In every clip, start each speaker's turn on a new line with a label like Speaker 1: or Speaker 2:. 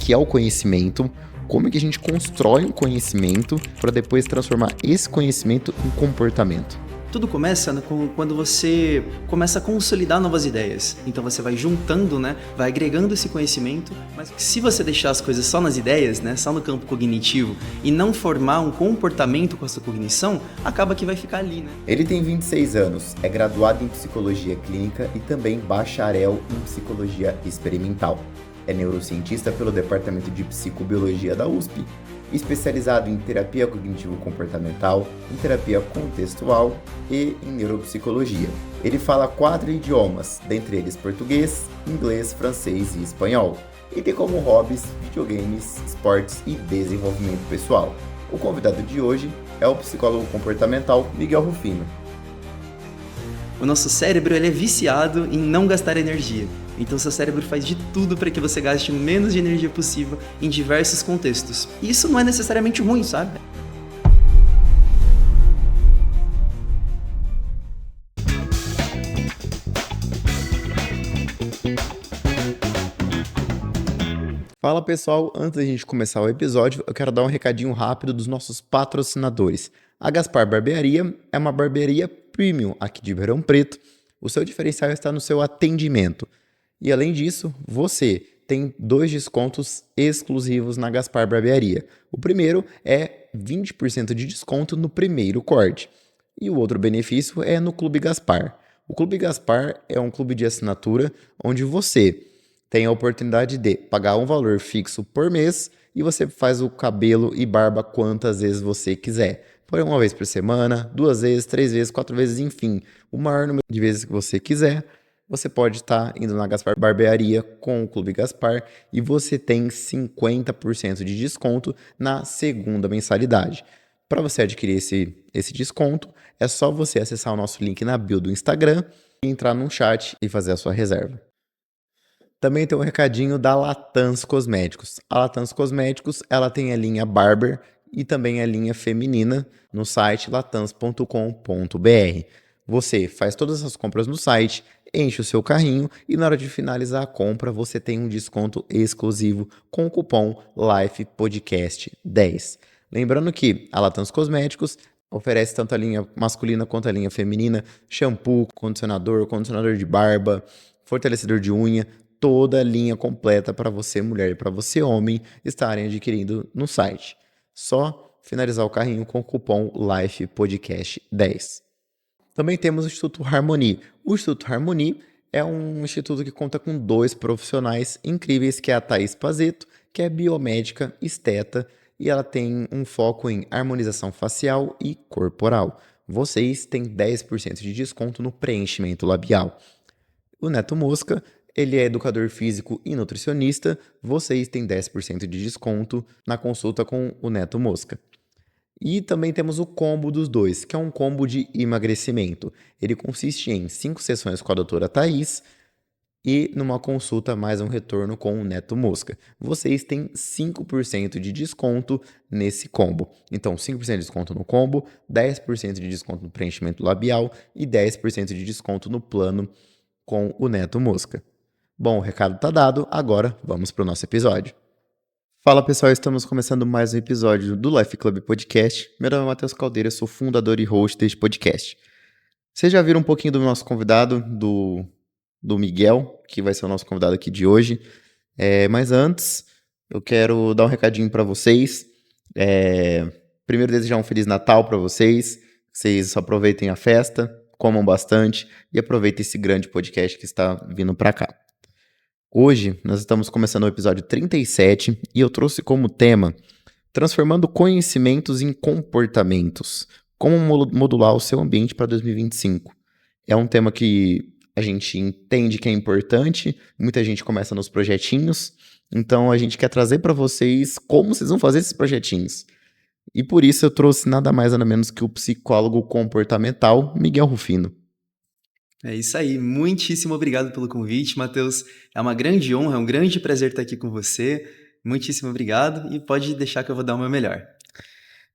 Speaker 1: que é o conhecimento, como é que a gente constrói um conhecimento para depois transformar esse conhecimento em comportamento.
Speaker 2: Tudo começa quando você começa a consolidar novas ideias. Então você vai juntando, vai agregando esse conhecimento, mas se você deixar as coisas só nas ideias, só no campo cognitivo, e não formar um comportamento com essa cognição, acaba que vai ficar ali.
Speaker 1: Ele tem 26 anos, é graduado em psicologia clínica e também bacharel em psicologia experimental. É neurocientista pelo Departamento de Psicobiologia da USP, especializado em terapia cognitivo-comportamental, em terapia contextual e em neuropsicologia. Ele fala 4 idiomas, dentre eles português, inglês, francês e espanhol. E tem como hobbies videogames, esportes e desenvolvimento pessoal. O convidado de hoje é o psicólogo comportamental Miguel Rufino.
Speaker 2: O nosso cérebro ele é viciado em não gastar energia. Então seu cérebro faz de tudo para que você gaste o menos de energia possível em diversos contextos. E isso não é necessariamente ruim, sabe?
Speaker 1: Fala pessoal, antes da gente começar o episódio, eu quero dar um recadinho rápido dos nossos patrocinadores. A Gaspar Barbearia é uma barbearia premium aqui de Ribeirão Preto. O seu diferencial está no seu atendimento. E além disso, você tem 2 descontos exclusivos na Gaspar Barbearia. O primeiro é 20% de desconto no primeiro corte. E o outro benefício é no Clube Gaspar. O Clube Gaspar é um clube de assinatura onde você tem a oportunidade de pagar um valor fixo por mês e você faz o cabelo e barba quantas vezes você quiser. Por 1 vez por semana, 2 vezes, 3 vezes, 4 vezes, enfim. O maior número de vezes que você quiser. Você pode estar indo na Gaspar Barbearia com o Clube Gaspar e você tem 50% de desconto na segunda mensalidade. Para você adquirir esse desconto, é só você acessar o nosso link na bio do Instagram, entrar num chat e fazer a sua reserva. Também tem um recadinho da Latans Cosméticos. A Latans Cosméticos ela tem a linha Barber e também a linha feminina no site latans.com.br. Você faz todas as compras no site, enche o seu carrinho e na hora de finalizar a compra você tem um desconto exclusivo com o cupom LIFEPODCAST10. Lembrando que a Latans Cosméticos oferece tanto a linha masculina quanto a linha feminina, shampoo, condicionador de barba, fortalecedor de unha, toda a linha completa para você mulher e para você homem estarem adquirindo no site. Só finalizar o carrinho com o cupom LIFEPODCAST10. Também temos o Instituto Harmony. O Instituto Harmony é um instituto que conta com 2 profissionais incríveis, que é a Thaís Pazeto, que é biomédica, esteta, e ela tem um foco em harmonização facial e corporal. Vocês têm 10% de desconto no preenchimento labial. O Neto Mosca, ele é educador físico e nutricionista. Vocês têm 10% de desconto na consulta com o Neto Mosca. E também temos o combo dos 2, que é um combo de emagrecimento. Ele consiste em 5 sessões com a doutora Thaís e numa consulta mais um retorno com o Neto Mosca. Vocês têm 5% de desconto nesse combo. Então, 5% de desconto no combo, 10% de desconto no preenchimento labial e 10% de desconto no plano com o Neto Mosca. Bom, o recado tá dado, agora vamos para o nosso episódio. Fala pessoal, estamos começando mais um episódio do Life Club Podcast. Meu nome é Matheus Caldeira, sou fundador e host deste podcast. Vocês já viram um pouquinho do nosso convidado, do Miguel, que vai ser o nosso convidado aqui de hoje. Mas antes, eu quero dar um recadinho para vocês. Primeiro, desejar um Feliz Natal para vocês. Vocês aproveitem a festa, comam bastante e aproveitem esse grande podcast que está vindo para cá. Hoje, nós estamos começando o episódio 37 e eu trouxe como tema transformando conhecimentos em comportamentos. Como modular o seu ambiente para 2025. É um tema que a gente entende que é importante, muita gente começa nos projetinhos, então a gente quer trazer para vocês como vocês vão fazer esses projetinhos. E por isso eu trouxe nada mais nada menos que o psicólogo comportamental Miguel Rufino.
Speaker 2: É isso aí, muitíssimo obrigado pelo convite, Matheus. É uma grande honra, é um grande prazer estar aqui com você. Muitíssimo obrigado e pode deixar que eu vou dar o meu melhor.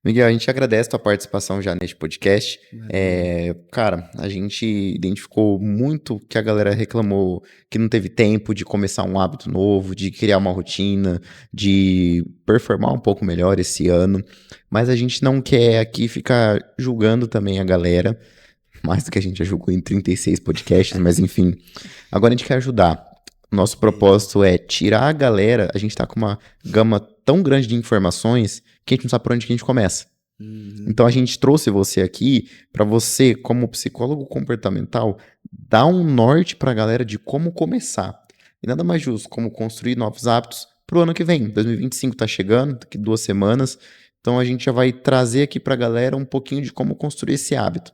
Speaker 1: Miguel, a gente agradece a tua participação já neste podcast.
Speaker 2: Valeu.
Speaker 1: Cara, a gente identificou muito que a galera reclamou que não teve tempo de começar um hábito novo, de criar uma rotina, de performar um pouco melhor esse ano. Mas a gente não quer aqui ficar julgando também a galera, mais do que a gente já julgou em 36 podcasts, mas enfim. Agora a gente quer ajudar. Nosso propósito é tirar a galera. A gente tá com uma gama tão grande de informações que a gente não sabe por onde que a gente começa.
Speaker 2: Uhum.
Speaker 1: Então a gente trouxe você aqui para você, como psicólogo comportamental, dar um norte para a galera de como começar. E nada mais justo como construir novos hábitos para o ano que vem. 2025 está chegando, daqui 2 semanas. Então a gente já vai trazer aqui para a galera um pouquinho de como construir esse hábito.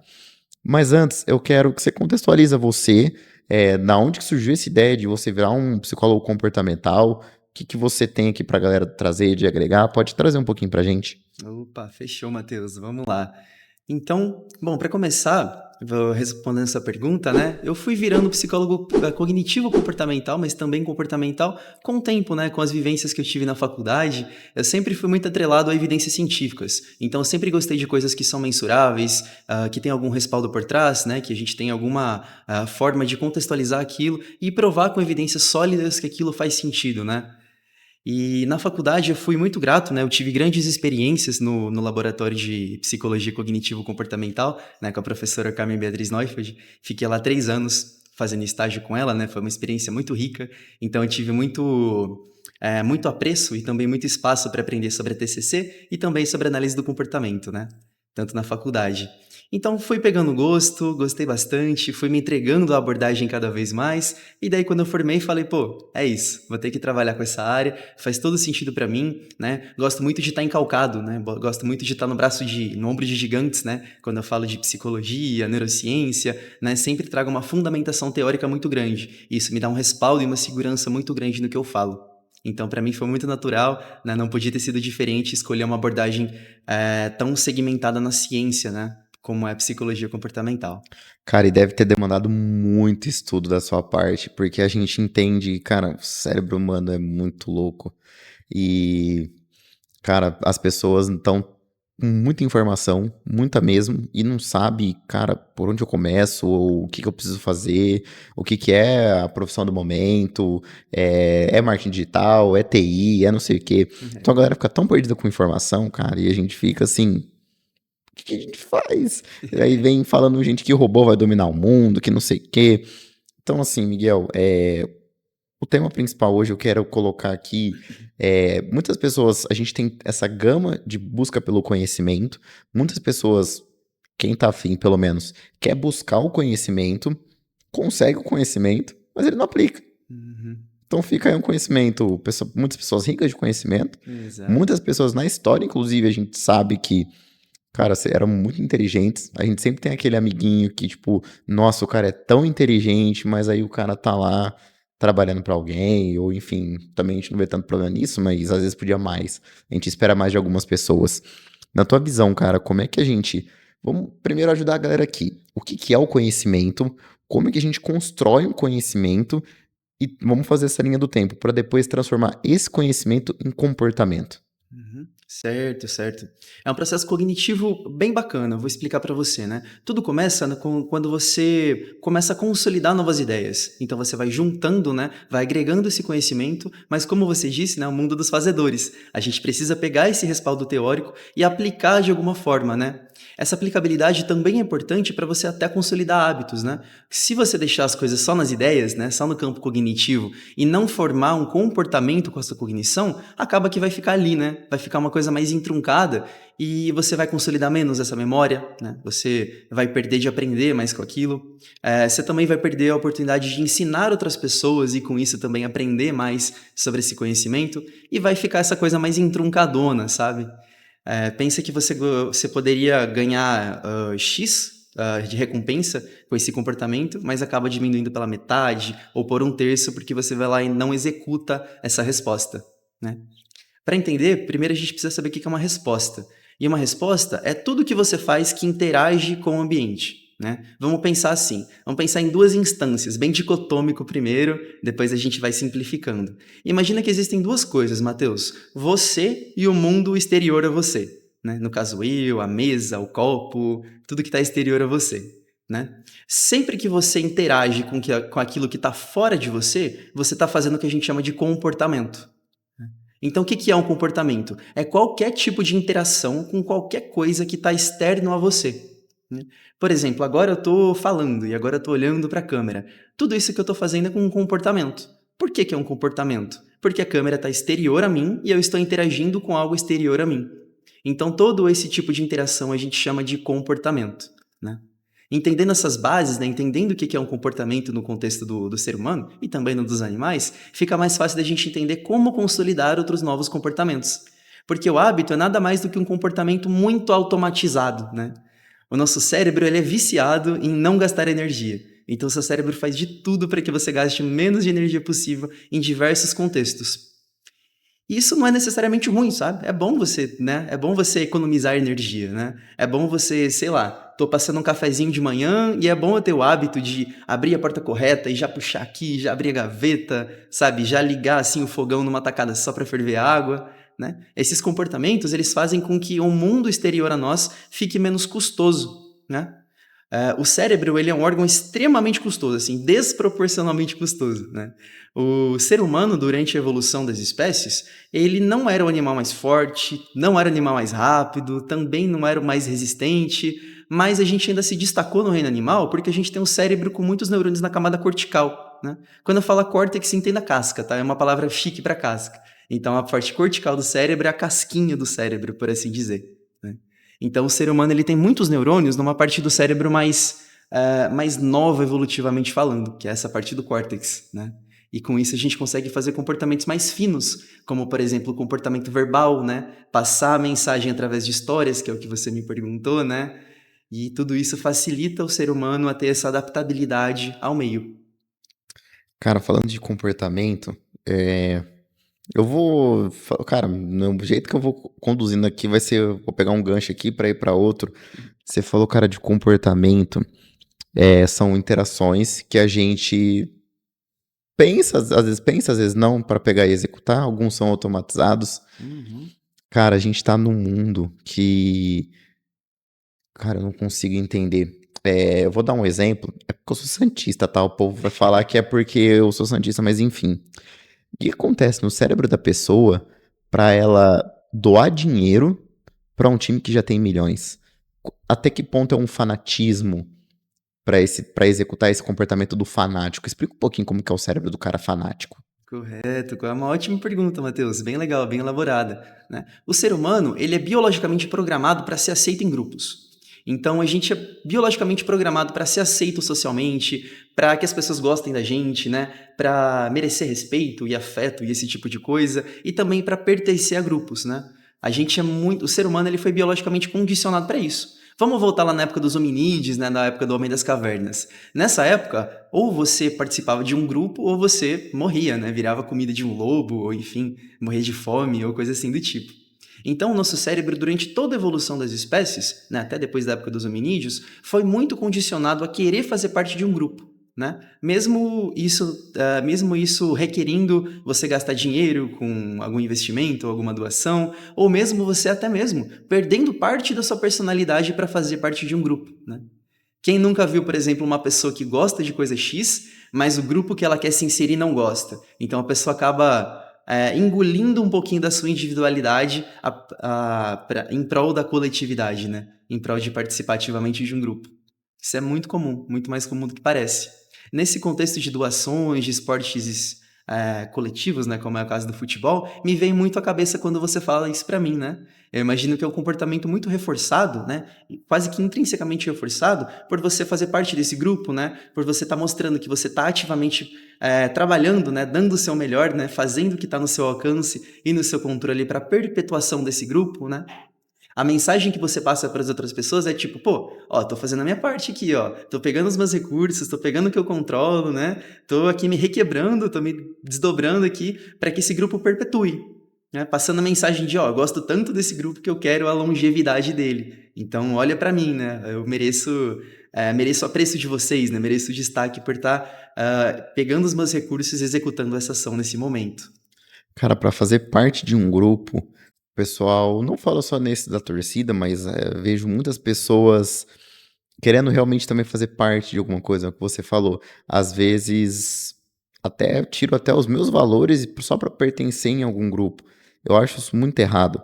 Speaker 1: Mas antes, eu quero que você contextualiza você, da onde que surgiu essa ideia de você virar um psicólogo comportamental, o que que você tem aqui para a galera trazer, de agregar, pode trazer um pouquinho para a gente.
Speaker 2: Opa, fechou, Matheus. Vamos lá. Então, bom, para começar, vou respondendo essa pergunta, né? Eu fui virando psicólogo cognitivo comportamental, mas também comportamental com o tempo, né? Com as vivências que eu tive na faculdade, eu sempre fui muito atrelado a evidências científicas. Então, eu sempre gostei de coisas que são mensuráveis, que tem algum respaldo por trás, né? Que a gente tem alguma forma de contextualizar aquilo e provar com evidências sólidas que aquilo faz sentido, né? E na faculdade eu fui muito grato, né? Eu tive grandes experiências no laboratório de psicologia cognitivo-comportamental, né? Com a professora Carmen Beatriz Neufeld. Fiquei lá 3 anos fazendo estágio com ela, né? Foi uma experiência muito rica. Então eu tive muito apreço e também muito espaço para aprender sobre a TCC e também sobre a análise do comportamento, né? Tanto na faculdade. Então fui pegando gosto, gostei bastante, fui me entregando à abordagem cada vez mais, e daí quando eu formei falei, pô, é isso, vou ter que trabalhar com essa área, faz todo sentido pra mim, né? Gosto muito de estar encalcado, né? Gosto muito de estar no ombro de gigantes, né? Quando eu falo de psicologia, neurociência, né? Sempre trago uma fundamentação teórica muito grande. Isso me dá um respaldo e uma segurança muito grande no que eu falo. Então, para mim foi muito natural, né? Não podia ter sido diferente escolher uma abordagem tão segmentada na ciência, né? Como é a psicologia comportamental.
Speaker 1: Cara, e deve ter demandado muito estudo da sua parte, porque a gente entende, cara, o cérebro humano é muito louco. E, cara, as pessoas estão com muita informação, muita mesmo, e não sabe, cara, por onde eu começo, ou o que que eu preciso fazer, o que que é a profissão do momento, é marketing digital, é TI, é não sei o quê. Então a galera fica tão perdida com informação, cara, e a gente fica assim, que a gente faz? E aí vem falando gente que o robô vai dominar o mundo, que não sei o quê. Então, assim, Miguel, o tema principal hoje eu quero colocar aqui. Muitas pessoas, a gente tem essa gama de busca pelo conhecimento. Muitas pessoas, quem tá afim, pelo menos, quer buscar o conhecimento, consegue o conhecimento, mas ele não aplica.
Speaker 2: Uhum.
Speaker 1: Então fica aí um conhecimento, muitas pessoas ricas de conhecimento,
Speaker 2: Exato.
Speaker 1: muitas pessoas na história, inclusive, a gente sabe que cara, eram muito inteligentes. A gente sempre tem aquele amiguinho que, tipo, nossa, o cara é tão inteligente, mas aí o cara tá lá trabalhando pra alguém, ou enfim, também a gente não vê tanto problema nisso, mas às vezes podia mais. A gente espera mais de algumas pessoas. Na tua visão, cara, como é que a gente. Vamos primeiro ajudar a galera aqui. O que que é o conhecimento? Como é que a gente constrói um conhecimento? E vamos fazer essa linha do tempo para depois transformar esse conhecimento em comportamento.
Speaker 2: Uhum. Certo, certo. É um processo cognitivo bem bacana, vou explicar para você, né? Tudo começa quando você começa a consolidar novas ideias. Então você vai juntando, né? Vai agregando esse conhecimento, mas como você disse, né? O mundo dos fazedores. A gente precisa pegar esse respaldo teórico e aplicar de alguma forma, né? Essa aplicabilidade também é importante para você até consolidar hábitos, né? Se você deixar as coisas só nas ideias, né? Só no campo cognitivo e não formar um comportamento com essa cognição, acaba que vai ficar ali, né? Vai ficar uma coisa mais entruncada e você vai consolidar menos essa memória, né? Você vai perder de aprender mais com aquilo. Você também vai perder a oportunidade de ensinar outras pessoas e com isso também aprender mais sobre esse conhecimento e vai ficar essa coisa mais entruncadona, sabe? Pensa que você poderia ganhar X de recompensa com esse comportamento, mas acaba diminuindo pela metade ou por 1/3 porque você vai lá e não executa essa resposta, né? Para entender, primeiro a gente precisa saber o que é uma resposta. E uma resposta é tudo que você faz que interage com o ambiente, né? Vamos pensar assim, vamos pensar em 2 instâncias, bem dicotômico primeiro, depois a gente vai simplificando. Imagina que existem 2 coisas, Matheus, você e o mundo exterior a você, né? No caso eu, a mesa, o copo, tudo que está exterior a você, né? Sempre que você interage com aquilo que está fora de você, você está fazendo o que a gente chama de comportamento. Então, o que que é um comportamento? É qualquer tipo de interação com qualquer coisa que está externo a você, né? Por exemplo, agora eu estou falando e agora eu estou olhando para a câmera. Tudo isso que eu estou fazendo é com um comportamento. Por que que é um comportamento? Porque a câmera está exterior a mim e eu estou interagindo com algo exterior a mim. Então, todo esse tipo de interação a gente chama de comportamento, né? Entendendo essas bases, né, entendendo o que é um comportamento no contexto do ser humano e também no dos animais, fica mais fácil da gente entender como consolidar outros novos comportamentos. Porque o hábito é nada mais do que um comportamento muito automatizado, né? O nosso cérebro ele é viciado em não gastar energia. Então, seu cérebro faz de tudo para que você gaste o menos de energia possível em diversos contextos. E isso não é necessariamente ruim, sabe? É bom você, né? É bom você economizar energia, né? É bom você, sei lá, tô passando um cafezinho de manhã e é bom eu ter o hábito de abrir a porta correta e já puxar aqui, já abrir a gaveta, sabe? Já ligar assim o fogão numa tacada só para ferver a água, né? Esses comportamentos, eles fazem com que o mundo exterior a nós fique menos custoso, né? O cérebro ele é um órgão extremamente custoso, assim, desproporcionalmente custoso, né? O ser humano, durante a evolução das espécies, ele não era o animal mais forte, não era o animal mais rápido, também não era o mais resistente, mas a gente ainda se destacou no reino animal porque a gente tem um cérebro com muitos neurônios na camada cortical, né? Quando eu falo córtex, entenda casca, tá? É uma palavra chique para casca. Então, a parte cortical do cérebro é a casquinha do cérebro, por assim dizer, né? Então, o ser humano ele tem muitos neurônios numa parte do cérebro mais nova evolutivamente falando, que é essa parte do córtex, né? E com isso a gente consegue fazer comportamentos mais finos, como, por exemplo, o comportamento verbal, né? Passar a mensagem através de histórias, que é o que você me perguntou, né? E tudo isso facilita o ser humano a ter essa adaptabilidade ao meio.
Speaker 1: Cara, falando de comportamento, eu vou. Cara, no jeito que eu vou conduzindo aqui vai ser. Vou pegar um gancho aqui pra ir pra outro. Você falou, cara, de comportamento. São interações que a gente pensa, às vezes pensa, às vezes não, pra pegar e executar. Alguns são automatizados.
Speaker 2: Uhum.
Speaker 1: Cara, a gente tá num mundo que. Cara, eu não consigo entender. Eu vou dar um exemplo. É porque eu sou santista, tá? O povo vai falar que é porque eu sou santista, mas enfim. O que acontece no cérebro da pessoa pra ela doar dinheiro pra um time que já tem milhões? Até que ponto é um fanatismo pra executar esse comportamento do fanático? Explica um pouquinho como que é o cérebro do cara fanático.
Speaker 2: Correto, é uma ótima pergunta, Matheus, bem legal, bem elaborada, né? O ser humano, ele é biologicamente programado para ser aceito em grupos. Então, a gente é biologicamente programado para ser aceito socialmente, para que as pessoas gostem da gente, né? Para merecer respeito e afeto e esse tipo de coisa, e também para pertencer a grupos, né? O ser humano ele foi biologicamente condicionado para isso. Vamos voltar lá na época dos hominídeos, né, na época do Homem das Cavernas. Nessa época, ou você participava de um grupo ou você morria, né, virava comida de um lobo, ou enfim, morria de fome ou coisa assim do tipo. Então, o nosso cérebro, durante toda a evolução das espécies, né, até depois da época dos hominídeos, foi muito condicionado a querer fazer parte de um grupo, né? Mesmo isso requerindo você gastar dinheiro com algum investimento ou alguma doação, ou mesmo você até mesmo perdendo parte da sua personalidade para fazer parte de um grupo, né? Quem nunca viu, por exemplo, uma pessoa que gosta de coisa X, mas o grupo que ela quer se inserir não gosta? Então a pessoa acaba engolindo um pouquinho da sua individualidade em prol da coletividade, né? Em prol de participar ativamente de um grupo. Isso é muito comum, muito mais comum do que parece. Nesse contexto de doações, de esportes coletivos, né, como é o caso do futebol, me vem muito à cabeça quando você fala isso para mim, né? Eu imagino que é um comportamento muito reforçado, né? Quase que intrinsecamente reforçado por você fazer parte desse grupo, né? Por você estar mostrando que você está ativamente trabalhando, né? Dando o seu melhor, né? Fazendo o que está no seu alcance e no seu controle para a perpetuação desse grupo, né? A mensagem que você passa para as outras pessoas é tipo, pô, ó, tô fazendo a minha parte aqui, ó, tô pegando os meus recursos, tô pegando o que eu controlo, né? Tô aqui me requebrando, tô me desdobrando aqui para que esse grupo perpetue, né? Passando a mensagem de, ó, eu gosto tanto desse grupo que eu quero a longevidade dele. Então, olha para mim, né? Eu mereço o apreço de vocês, né? Mereço o destaque por estar pegando os meus recursos e executando essa ação nesse momento.
Speaker 1: Cara, pra fazer parte de um grupo, pessoal não fala só nesse da torcida, mas vejo muitas pessoas querendo realmente também fazer parte de alguma coisa, é o que você falou. Às vezes, até tiro até os meus valores só para pertencer em algum grupo. Eu acho isso muito errado.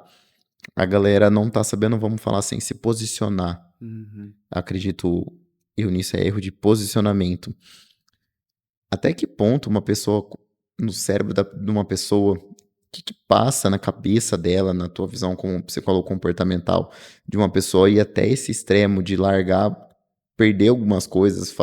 Speaker 1: A galera não tá sabendo, vamos falar assim, se posicionar.
Speaker 2: Uhum.
Speaker 1: Acredito eu nisso, é erro de posicionamento. Até que ponto uma pessoa, no cérebro de uma pessoa, o que passa na cabeça dela, na tua visão como psicólogo comportamental, de uma pessoa ir até esse extremo de largar, perder algumas coisas,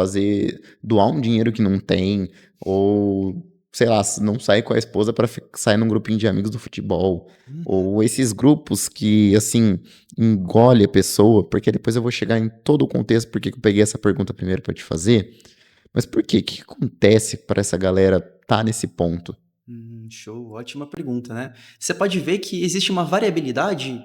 Speaker 1: doar um dinheiro que não tem, ou, sei lá, não sair com a esposa para sair num grupinho de amigos do futebol,
Speaker 2: Uhum.
Speaker 1: ou esses grupos que, assim, engole a pessoa, porque depois eu vou chegar em todo o contexto, porque eu peguei essa pergunta primeiro para te fazer, mas por quê? O que acontece para essa galera tá nesse ponto?
Speaker 2: Show, ótima pergunta, né? Você pode ver que existe uma variabilidade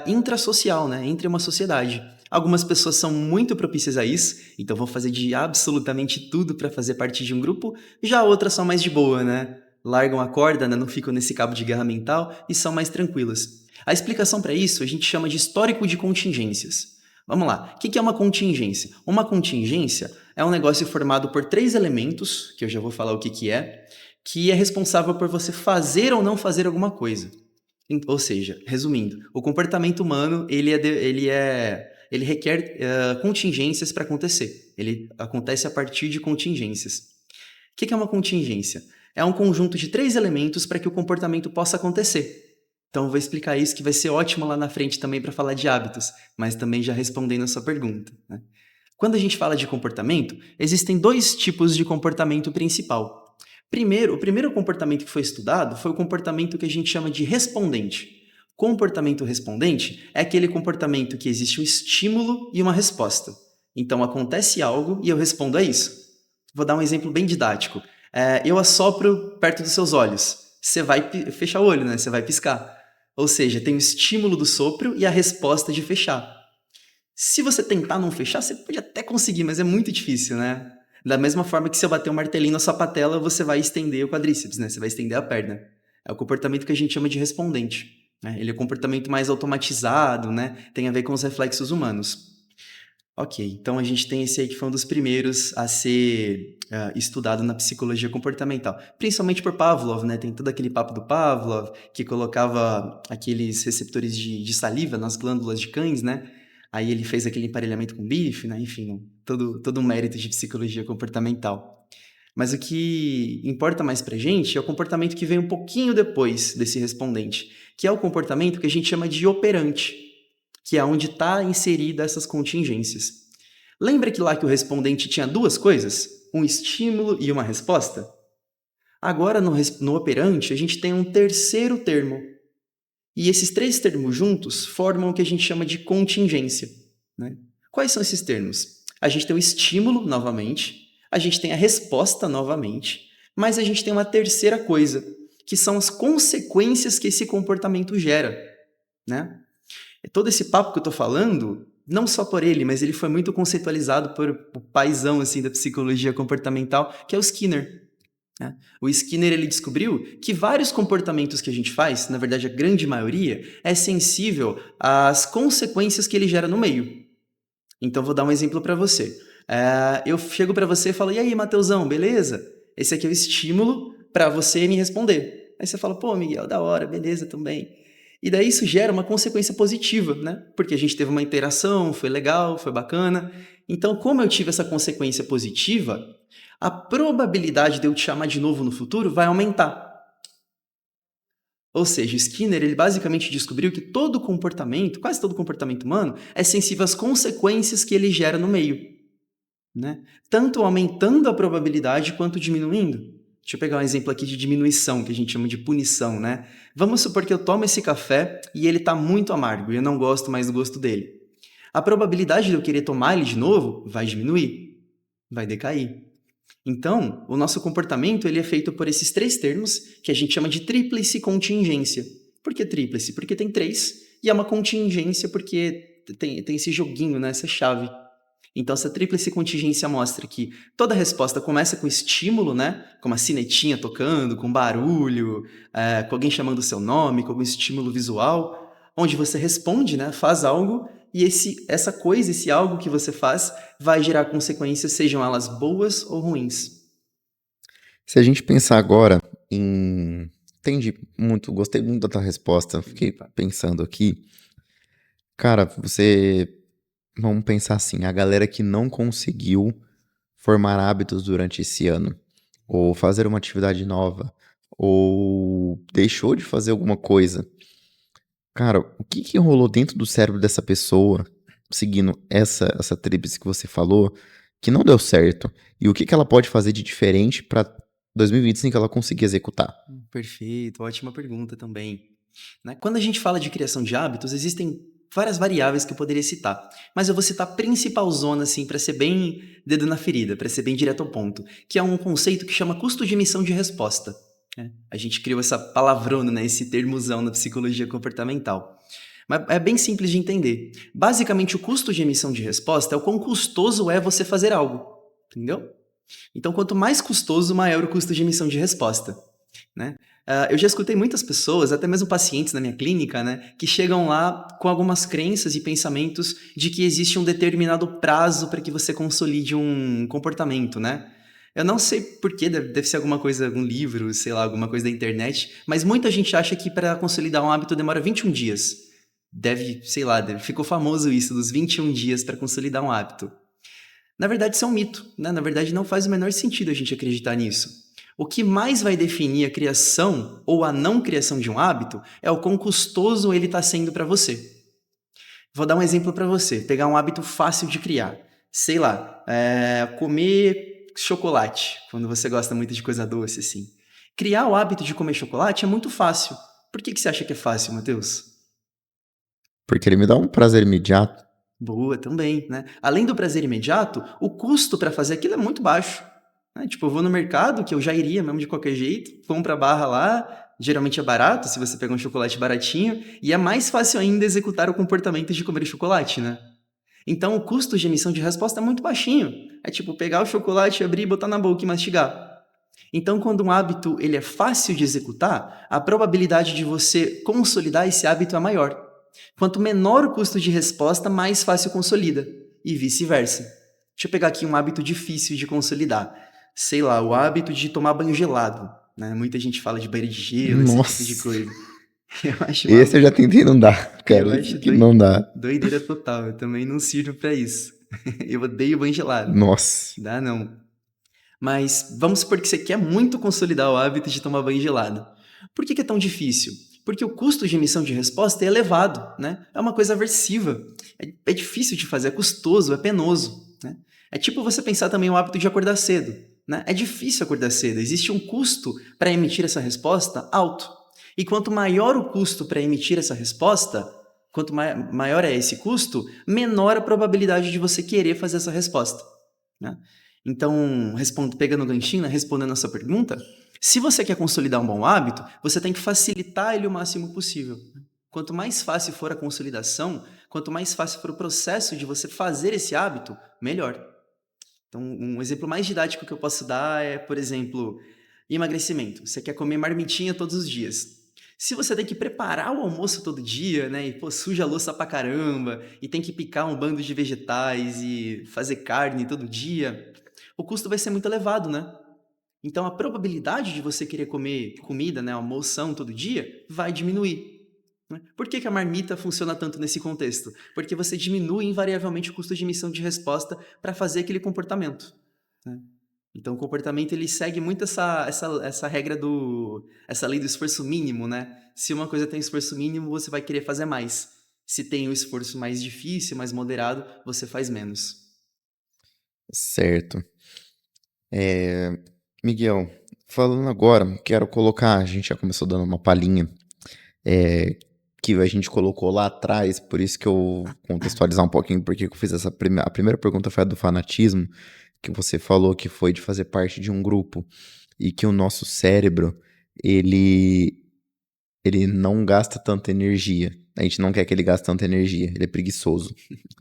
Speaker 2: intrasocial, né? Entre uma sociedade. Algumas pessoas são muito propícias a isso, então vão fazer de absolutamente tudo para fazer parte de um grupo, já outras são mais de boa, né? Largam a corda, né? Não ficam nesse cabo de guerra mental e são mais tranquilas. A explicação para isso a gente chama de histórico de contingências. Vamos lá, o que é uma contingência? Uma contingência é um negócio formado por 3 elementos, que eu já vou falar o que é responsável por você fazer ou não fazer alguma coisa. Ou seja, resumindo, o comportamento humano ele requer contingências para acontecer. Ele acontece a partir de contingências. O que é uma contingência? É um conjunto de 3 elementos para que o comportamento possa acontecer. Então, eu vou explicar isso que vai ser ótimo lá na frente também para falar de hábitos, mas também já respondendo a sua pergunta, né? Quando a gente fala de comportamento, existem 2 tipos de comportamento principal. Primeiro, o primeiro comportamento que foi estudado foi o comportamento que a gente chama de respondente. Comportamento respondente é aquele comportamento que existe um estímulo e uma resposta. Então, acontece algo e eu respondo a isso. Vou dar um exemplo bem didático. Eu assopro perto dos seus olhos. Você vai fechar o olho, né? Você vai piscar. Ou seja, tem o estímulo do sopro e a resposta de fechar. Se você tentar não fechar, você pode até conseguir, mas é muito difícil, né? Da mesma forma que se eu bater um martelinho na sua patela, você vai estender o quadríceps, né? Você vai estender a perna. É o comportamento que a gente chama de respondente, né? Ele é um comportamento mais automatizado, né? Tem a ver com os reflexos humanos. Ok, então a gente tem esse aí que foi um dos primeiros a ser estudado na psicologia comportamental, principalmente por Pavlov, né? Tem todo aquele papo do Pavlov, que colocava aqueles receptores de saliva nas glândulas de cães, né? Aí ele fez aquele emparelhamento com bife, né? Enfim, todo um mérito de psicologia comportamental. Mas o que importa mais pra gente é o comportamento que vem um pouquinho depois desse respondente, que é o comportamento que a gente chama de operante, que é onde está inserida essas contingências. Lembra que lá que o respondente tinha 2 coisas? Um estímulo e uma resposta? Agora, no operante, a gente tem um terceiro termo. E esses 3 termos juntos formam o que a gente chama de contingência, né? Quais são esses termos? A gente tem o estímulo, novamente, a gente tem a resposta, novamente, mas a gente tem uma terceira coisa, que são as consequências que esse comportamento gera, né? Todo esse papo que eu tô falando, não só por ele, mas ele foi muito conceitualizado por o paizão assim, da psicologia comportamental, que é o Skinner, né? O Skinner ele descobriu que vários comportamentos que a gente faz, na verdade a grande maioria, é sensível às consequências que ele gera no meio. Então vou dar um exemplo para você. Eu chego para você e falo, e aí, Mateusão, beleza? Esse aqui é o estímulo para você me responder. Aí você fala, pô, Miguel, da hora, beleza, também. E daí isso gera uma consequência positiva, né? Porque a gente teve uma interação, foi legal, foi bacana. Então, como eu tive essa consequência positiva, a probabilidade de eu te chamar de novo no futuro vai aumentar. Ou seja, Skinner ele basicamente descobriu que todo comportamento, quase todo comportamento humano, é sensível às consequências que ele gera no meio, né? Tanto aumentando a probabilidade quanto diminuindo. Deixa eu pegar um exemplo aqui de diminuição, que a gente chama de punição, né? Vamos supor que eu tomo esse café e ele está muito amargo e eu não gosto mais do gosto dele. A probabilidade de eu querer tomar ele de novo vai diminuir, vai decair. Então, o nosso comportamento ele é feito por esses 3 termos que a gente chama de tríplice contingência. Por que tríplice? Porque tem 3 e é uma contingência porque tem esse joguinho, né? Essa chave. Então, essa tríplice contingência mostra que toda resposta começa com estímulo, né? Com uma sinetinha tocando, com barulho, com alguém chamando o seu nome, com algum estímulo visual, onde você responde, né? Faz algo e essa coisa, esse algo que você faz, vai gerar consequências, sejam elas boas ou ruins.
Speaker 1: Se a gente pensar agora em. Entendi muito, gostei muito da tua resposta. Fiquei pensando aqui. Cara, você. Vamos pensar assim: a galera que não conseguiu formar hábitos durante esse ano, ou fazer uma atividade nova, ou deixou de fazer alguma coisa. Cara, o que que rolou dentro do cérebro dessa pessoa, seguindo essa tríplice que você falou, que não deu certo? E o que que ela pode fazer de diferente para 2025 ela conseguir executar?
Speaker 2: Perfeito, ótima pergunta também. Né? Quando a gente fala de criação de hábitos, existem várias variáveis que eu poderia citar, mas eu vou citar a principal zona, assim, para ser bem dedo na ferida, para ser bem direto ao ponto, que é um conceito que chama custo de emissão de resposta. Né? A gente criou essa palavrona, né, esse termozão na psicologia comportamental. Mas é bem simples de entender. Basicamente, o custo de emissão de resposta é o quão custoso é você fazer algo, entendeu? Então, quanto mais custoso, maior o custo de emissão de resposta. Né? Eu já escutei muitas pessoas, até mesmo pacientes na minha clínica, né, que chegam lá com algumas crenças e pensamentos de que existe um determinado prazo para que você consolide um comportamento, né? Eu não sei porquê, deve ser alguma coisa, algum livro, sei lá, alguma coisa da internet, mas muita gente acha que para consolidar um hábito demora 21 dias. Sei lá, ficou famoso isso, dos 21 dias para consolidar um hábito. Na verdade, isso é um mito, né? Na verdade, não faz o menor sentido a gente acreditar nisso. O que mais vai definir a criação ou a não criação de um hábito é o quão custoso ele está sendo para você. Vou dar um exemplo para você. Pegar um hábito fácil de criar. Sei lá, comer chocolate, quando você gosta muito de coisa doce, assim. Criar o hábito de comer chocolate é muito fácil. Por que você acha que é fácil, Matheus?
Speaker 1: Porque ele me dá um prazer imediato.
Speaker 2: Boa, também, né? Além do prazer imediato, o custo para fazer aquilo é muito baixo. Né? Tipo, eu vou no mercado, que eu já iria mesmo de qualquer jeito, compro a barra lá, geralmente é barato, se você pegar um chocolate baratinho, e é mais fácil ainda executar o comportamento de comer chocolate, né? Então, o custo de emissão de resposta é muito baixinho. É tipo pegar o chocolate, abrir, botar na boca e mastigar. Então, quando um hábito ele é fácil de executar, a probabilidade de você consolidar esse hábito é maior. Quanto menor o custo de resposta, mais fácil consolida, e vice-versa. Deixa eu pegar aqui um hábito difícil de consolidar. Sei lá, o hábito de tomar banho gelado. Né? Muita gente fala de banho de gelo, esse tipo de
Speaker 1: Nossa,
Speaker 2: coisa. Eu acho
Speaker 1: esse eu já tentei, não dá, cara.
Speaker 2: eu
Speaker 1: Esse
Speaker 2: acho
Speaker 1: aqui não dá.
Speaker 2: doideira total. Eu também não sirvo pra isso. Eu odeio banho gelado.
Speaker 1: Nossa.
Speaker 2: Dá não. Mas vamos supor que você quer muito consolidar o hábito de tomar banho gelado. Por que é tão difícil? Porque o custo de emissão de resposta é elevado, né? É uma coisa aversiva. É difícil de fazer, é custoso, é penoso. Né? É tipo você pensar também o hábito de acordar cedo. Né? É difícil acordar cedo, existe um custo para emitir essa resposta alto. E quanto maior o custo para emitir essa resposta, quanto maior é esse custo, menor a probabilidade de você querer fazer essa resposta. Né? Então, pegando o ganchinho, né, respondendo a sua pergunta, se você quer consolidar um bom hábito, você tem que facilitar ele o máximo possível. Quanto mais fácil for a consolidação, quanto mais fácil for o processo de você fazer esse hábito, melhor. Então, um exemplo mais didático que eu posso dar é, por exemplo, emagrecimento. Você quer comer marmitinha todos os dias. Se você tem que preparar o almoço todo dia, né, e suja a louça pra caramba, e tem que picar um bando de vegetais e fazer carne todo dia, o custo vai ser muito elevado, né? Então a probabilidade de você querer comer comida, né, almoção todo dia, vai diminuir. Né? Por que a marmita funciona tanto nesse contexto? Porque você diminui invariavelmente o custo de emissão de resposta para fazer aquele comportamento. Né? Então o comportamento ele segue muito essa regra essa lei do esforço mínimo, né? Se uma coisa tem esforço mínimo, você vai querer fazer mais. Se tem o esforço mais difícil, mais moderado, você faz menos.
Speaker 1: Certo. Miguel, falando agora, quero colocar, a gente já começou dando uma palhinha, que a gente colocou lá atrás, por isso que eu contextualizar um pouquinho porque eu fiz essa a primeira pergunta foi a do fanatismo, que você falou que foi de fazer parte de um grupo, e que o nosso cérebro, ele Ele não gasta tanta energia. A gente não quer que ele gaste tanta energia. Ele é preguiçoso.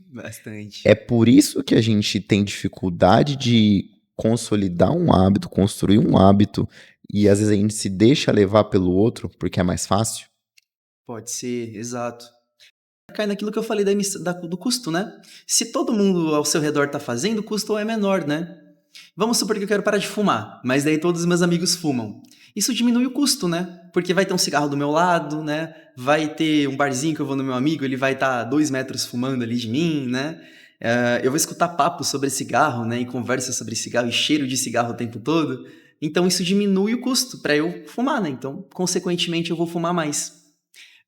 Speaker 2: Bastante.
Speaker 1: É por isso que a gente tem dificuldade de consolidar um hábito, construir um hábito, e às vezes a gente se deixa levar pelo outro porque é mais fácil.
Speaker 2: Pode ser, exato. Cai naquilo que eu falei do custo, né? Se todo mundo ao seu redor tá fazendo, o custo é menor, né? Vamos supor que eu quero parar de fumar, mas daí todos os meus amigos fumam. Isso diminui o custo, né? Porque vai ter um cigarro do meu lado, né? Vai ter um barzinho que eu vou no meu amigo, ele vai estar 2 metros fumando ali de mim, né? Eu vou escutar papo sobre cigarro, né? E conversa sobre cigarro e cheiro de cigarro o tempo todo. Então isso diminui o custo para eu fumar, né? Então, consequentemente, eu vou fumar mais.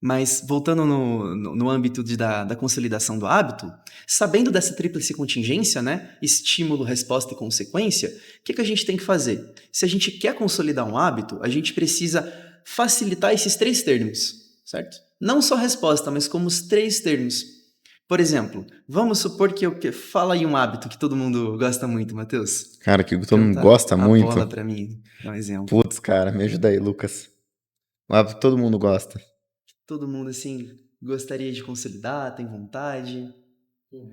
Speaker 2: Mas voltando no âmbito da consolidação do hábito, sabendo dessa tríplice contingência, né? Estímulo, resposta e consequência, o que a gente tem que fazer? Se a gente quer consolidar um hábito, a gente precisa facilitar esses 3 termos, certo? Não só a resposta, mas como os 3 termos. Por exemplo, vamos supor que fala aí um hábito que todo mundo gosta muito, Matheus.
Speaker 1: Cara, que todo mundo
Speaker 2: Canta
Speaker 1: gosta
Speaker 2: a bola
Speaker 1: muito.
Speaker 2: pra mim, dá um exemplo.
Speaker 1: Putz, cara, me ajuda aí, Lucas. Um hábito que todo mundo gosta.
Speaker 2: Todo mundo, assim, gostaria de consolidar, tem vontade. Pode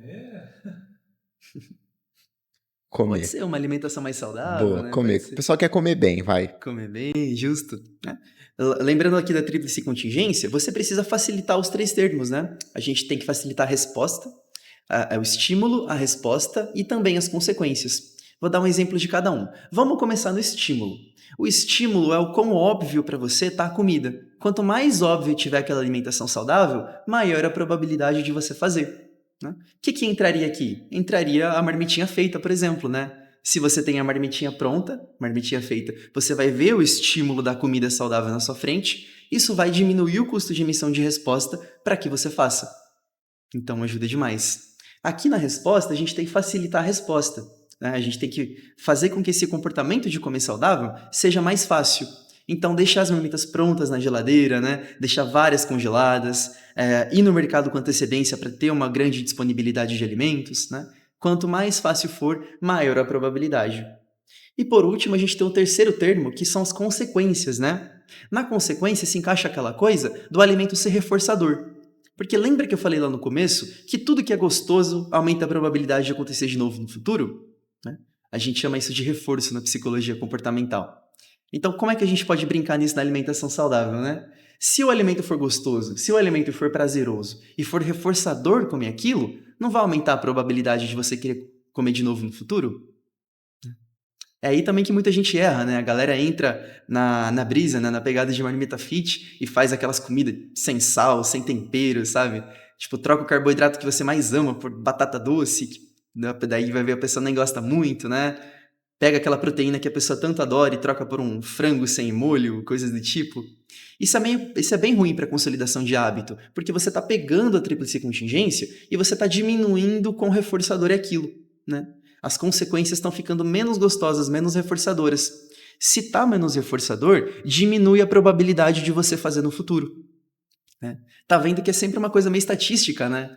Speaker 1: Comer.
Speaker 2: ser uma alimentação mais saudável,
Speaker 1: Boa,
Speaker 2: né? Pode
Speaker 1: comer. O
Speaker 2: ser
Speaker 1: pessoal quer comer bem, vai.
Speaker 2: comer bem, justo, né? Lembrando aqui da tríplice contingência, você precisa facilitar os 3 termos, né? A gente tem que facilitar a resposta, o estímulo, a resposta e também as consequências. Vou dar um exemplo de cada um. Vamos começar no estímulo. O estímulo é o quão óbvio para você tá a comida. Quanto mais óbvio tiver aquela alimentação saudável, maior a probabilidade de você fazer. Né? O que entraria aqui? Entraria a marmitinha feita, por exemplo, né? Se você tem a marmitinha pronta, marmitinha feita, você vai ver o estímulo da comida saudável na sua frente, isso vai diminuir o custo de emissão de resposta para que você faça. Então ajuda demais. Aqui na resposta, a gente tem que facilitar a resposta. Né? A gente tem que fazer com que esse comportamento de comer saudável seja mais fácil. Então, deixar as marmitas prontas na geladeira, né? Deixar várias congeladas, ir no mercado com antecedência para ter uma grande disponibilidade de alimentos. Né? Quanto mais fácil for, maior a probabilidade. E por último, a gente tem o 3º termo, que são as consequências. Né? Na consequência se encaixa aquela coisa do alimento ser reforçador. Porque lembra que eu falei lá no começo que tudo que é gostoso aumenta a probabilidade de acontecer de novo no futuro? Né? A gente chama isso de reforço na psicologia comportamental. Então, como é que a gente pode brincar nisso na alimentação saudável, né? Se o alimento for gostoso, se o alimento for prazeroso e for reforçador comer aquilo, não vai aumentar a probabilidade de você querer comer de novo no futuro? É aí também que muita gente erra, né? A galera entra na brisa, né? Na pegada de marmita fit e faz aquelas comidas sem sal, sem tempero, sabe? Tipo, troca o carboidrato que você mais ama por batata doce, que daí vai ver a pessoa nem gosta muito, né? Pega aquela proteína que a pessoa tanto adora e troca por um frango sem molho, coisas do tipo. Isso é bem ruim para a consolidação de hábito, porque você está pegando a tríplice contingência e você está diminuindo quão reforçador é aquilo, né? As consequências estão ficando menos gostosas, menos reforçadoras. Se está menos reforçador, diminui a probabilidade de você fazer no futuro. Né? Tá vendo que é sempre uma coisa meio estatística, né?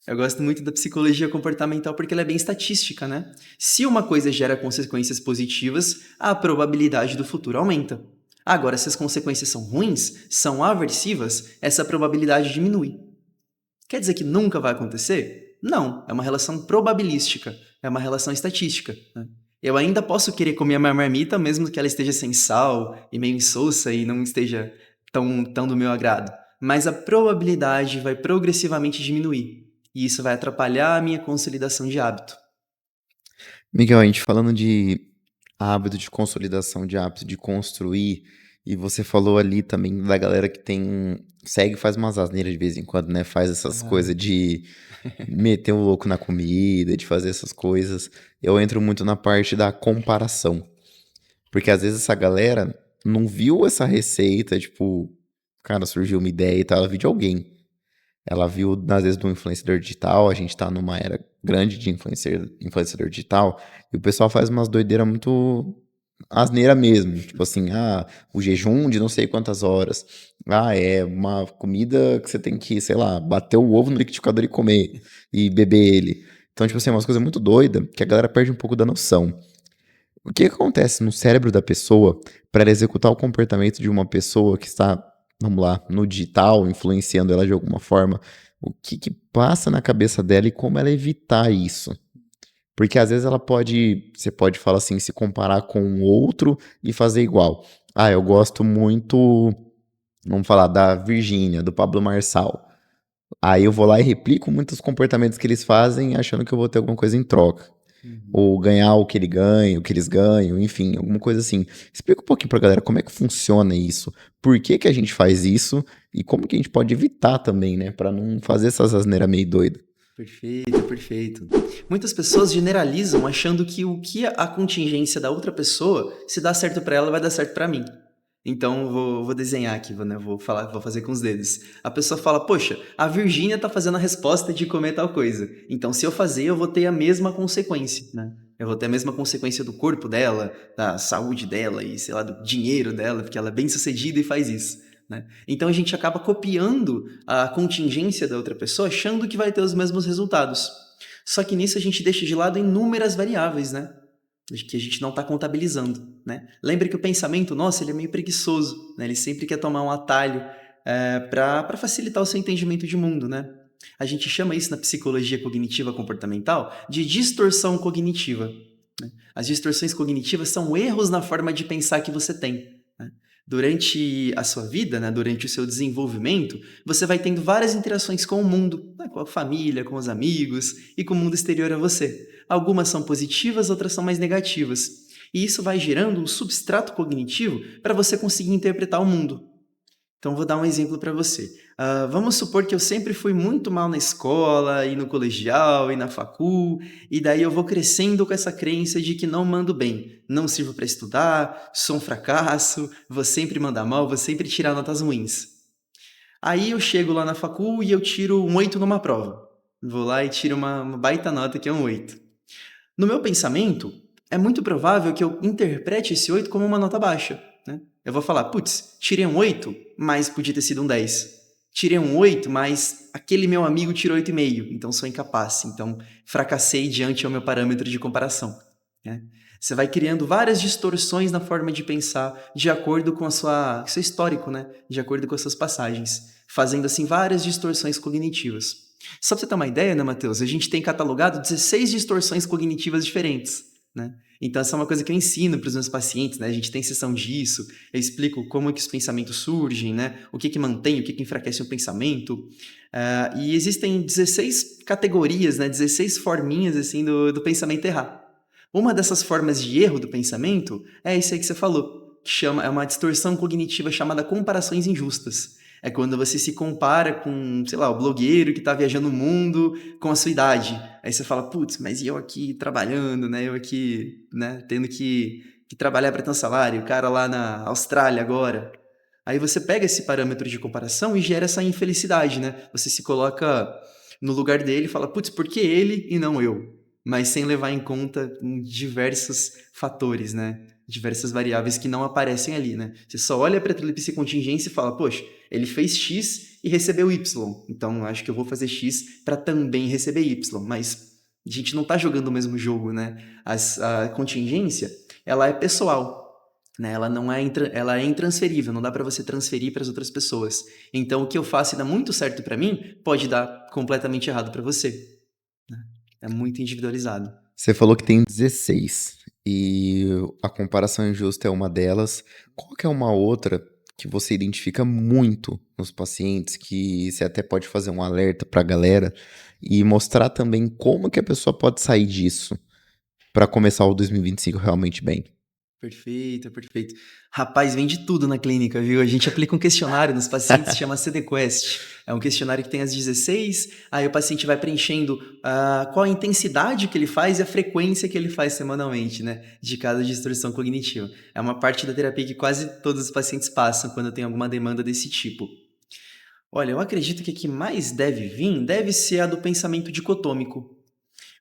Speaker 2: Eu gosto muito da psicologia comportamental porque ela é bem estatística, né? Se uma coisa gera consequências positivas, a probabilidade do futuro aumenta. Agora, se as consequências são ruins, são aversivas, essa probabilidade diminui. Quer dizer que nunca vai acontecer? Não, é uma relação probabilística, é uma relação estatística. Né? Eu ainda posso querer comer a minha marmita, mesmo que ela esteja sem sal e meio insossa e não esteja tão do meu agrado. Mas a probabilidade vai progressivamente diminuir. E isso vai atrapalhar a minha consolidação de hábito.
Speaker 1: Miguel, a gente falando de hábito, de consolidação de hábito, de construir, e você falou ali também da galera que segue, faz umas asneiras de vez em quando, né? Faz essas coisas de meter o louco na comida, de fazer essas coisas. Eu entro muito na parte da comparação. Porque às vezes essa galera não viu essa receita, tipo, cara, surgiu uma ideia e tal, ela viu de alguém. Ela viu, às vezes, do influenciador digital, a gente tá numa era grande de influenciador digital, e o pessoal faz umas doideiras muito asneira mesmo. Tipo assim, o jejum de não sei quantas horas. É uma comida que você tem que, sei lá, bater o ovo no liquidificador e comer, e beber ele. Então, tipo assim, é umas coisas muito doidas que a galera perde um pouco da noção. O que acontece no cérebro da pessoa para ela executar o comportamento de uma pessoa que está vamos lá, no digital, influenciando ela de alguma forma, o que que passa na cabeça dela e como ela evitar isso? Porque às vezes você pode falar assim, se comparar com um outro e fazer igual. Ah, eu gosto muito, vamos falar, da Virgínia, do Pablo Marçal. Aí eu vou lá e replico muitos comportamentos que eles fazem, achando que eu vou ter alguma coisa em troca.
Speaker 2: Uhum.
Speaker 1: Ou ganhar o que ele ganha, o que eles ganham, enfim, alguma coisa assim. Explica um pouquinho pra galera como é que funciona isso, por que que a gente faz isso e como que a gente pode evitar também, né, pra não fazer essas asneiras meio doida.
Speaker 2: Perfeito, perfeito. Muitas pessoas generalizam achando que o que a contingência da outra pessoa, se dá certo pra ela, vai dar certo pra mim. Então, vou desenhar aqui, né? Vou fazer com os dedos. A pessoa fala, poxa, a Virgínia tá fazendo a resposta de comer tal coisa. Então, se eu fazer, eu vou ter a mesma consequência, né? Eu vou ter a mesma consequência do corpo dela, da saúde dela e, sei lá, do dinheiro dela, porque ela é bem-sucedida e faz isso, né? Então, a gente acaba copiando a contingência da outra pessoa, achando que vai ter os mesmos resultados. Só que nisso a gente deixa de lado inúmeras variáveis, né? Que a gente não está contabilizando, né? Lembre que o pensamento nosso ele é meio preguiçoso, né? Ele sempre quer tomar um atalho para facilitar o seu entendimento de mundo, né? A gente chama isso na psicologia cognitiva comportamental de distorção cognitiva, né? As distorções cognitivas são erros na forma de pensar que você tem, né? Durante a sua vida, né, durante o seu desenvolvimento, você vai tendo várias interações com o mundo, né, com a família, com os amigos e com o mundo exterior a você. Algumas são positivas, outras são mais negativas. E isso vai gerando um substrato cognitivo para você conseguir interpretar o mundo. Então, vou dar um exemplo para você. Vamos supor que eu sempre fui muito mal na escola, e no colegial, e na facul, e daí eu vou crescendo com essa crença de que não mando bem, não sirvo para estudar, sou um fracasso, vou sempre mandar mal, vou sempre tirar notas ruins. Aí eu chego lá na facul e eu tiro um 8 numa prova. Vou lá e tiro uma baita nota que é um 8. No meu pensamento, é muito provável que eu interprete esse 8 como uma nota baixa, né? Eu vou falar, putz, tirei um 8, mas podia ter sido um 10. Tirei um 8, mas aquele meu amigo tirou 8,5, então sou incapaz, então fracassei diante ao meu parâmetro de comparação, né? Você vai criando várias distorções na forma de pensar de acordo com seu histórico, né? De acordo com as suas passagens, fazendo assim várias distorções cognitivas. Só para você ter uma ideia, né, Matheus? A gente tem catalogado 16 distorções cognitivas diferentes, né? Então, essa é uma coisa que eu ensino para os meus pacientes, né? A gente tem sessão disso, eu explico como é que os pensamentos surgem, né? O que mantém, o que enfraquece o pensamento. E existem 16 categorias, né? 16 forminhas, assim, do pensamento errar. Uma dessas formas de erro do pensamento é isso aí que você falou, é uma distorção cognitiva chamada comparações injustas. É quando você se compara com, sei lá, o blogueiro que está viajando o mundo com a sua idade. Aí você fala, putz, mas e eu aqui trabalhando, né? Eu aqui, né, tendo que trabalhar para ter um salário, o cara lá na Austrália agora. Aí você pega esse parâmetro de comparação e gera essa infelicidade, né? Você se coloca no lugar dele e fala, putz, por que ele e não eu? Mas sem levar em conta diversos fatores, né? Diversas variáveis que não aparecem ali, né? Você só olha para a tríplice contingência e fala, poxa, ele fez X e recebeu Y, então acho que eu vou fazer X para também receber Y, mas a gente não está jogando o mesmo jogo, né? A contingência, ela é pessoal, né? Ela é intransferível, não dá para você transferir para as outras pessoas. Então o que eu faço e dá muito certo para mim, pode dar completamente errado para você, né? É muito individualizado.
Speaker 1: Você falou que tem 16 e a comparação injusta é uma delas. Qual que é uma outra que você identifica muito nos pacientes, que você até pode fazer um alerta para a galera e mostrar também como que a pessoa pode sair disso para começar o 2025 realmente bem?
Speaker 2: Perfeito, perfeito. Rapaz, vem de tudo na clínica, viu? A gente aplica um questionário nos pacientes, chama CD-Quest. É um questionário que tem as 16, aí o paciente vai preenchendo qual a intensidade que ele faz e a frequência que ele faz semanalmente, né? De cada distorção cognitiva. É uma parte da terapia que quase todos os pacientes passam quando tem alguma demanda desse tipo. Olha, eu acredito que a que mais deve vir deve ser a do pensamento dicotômico.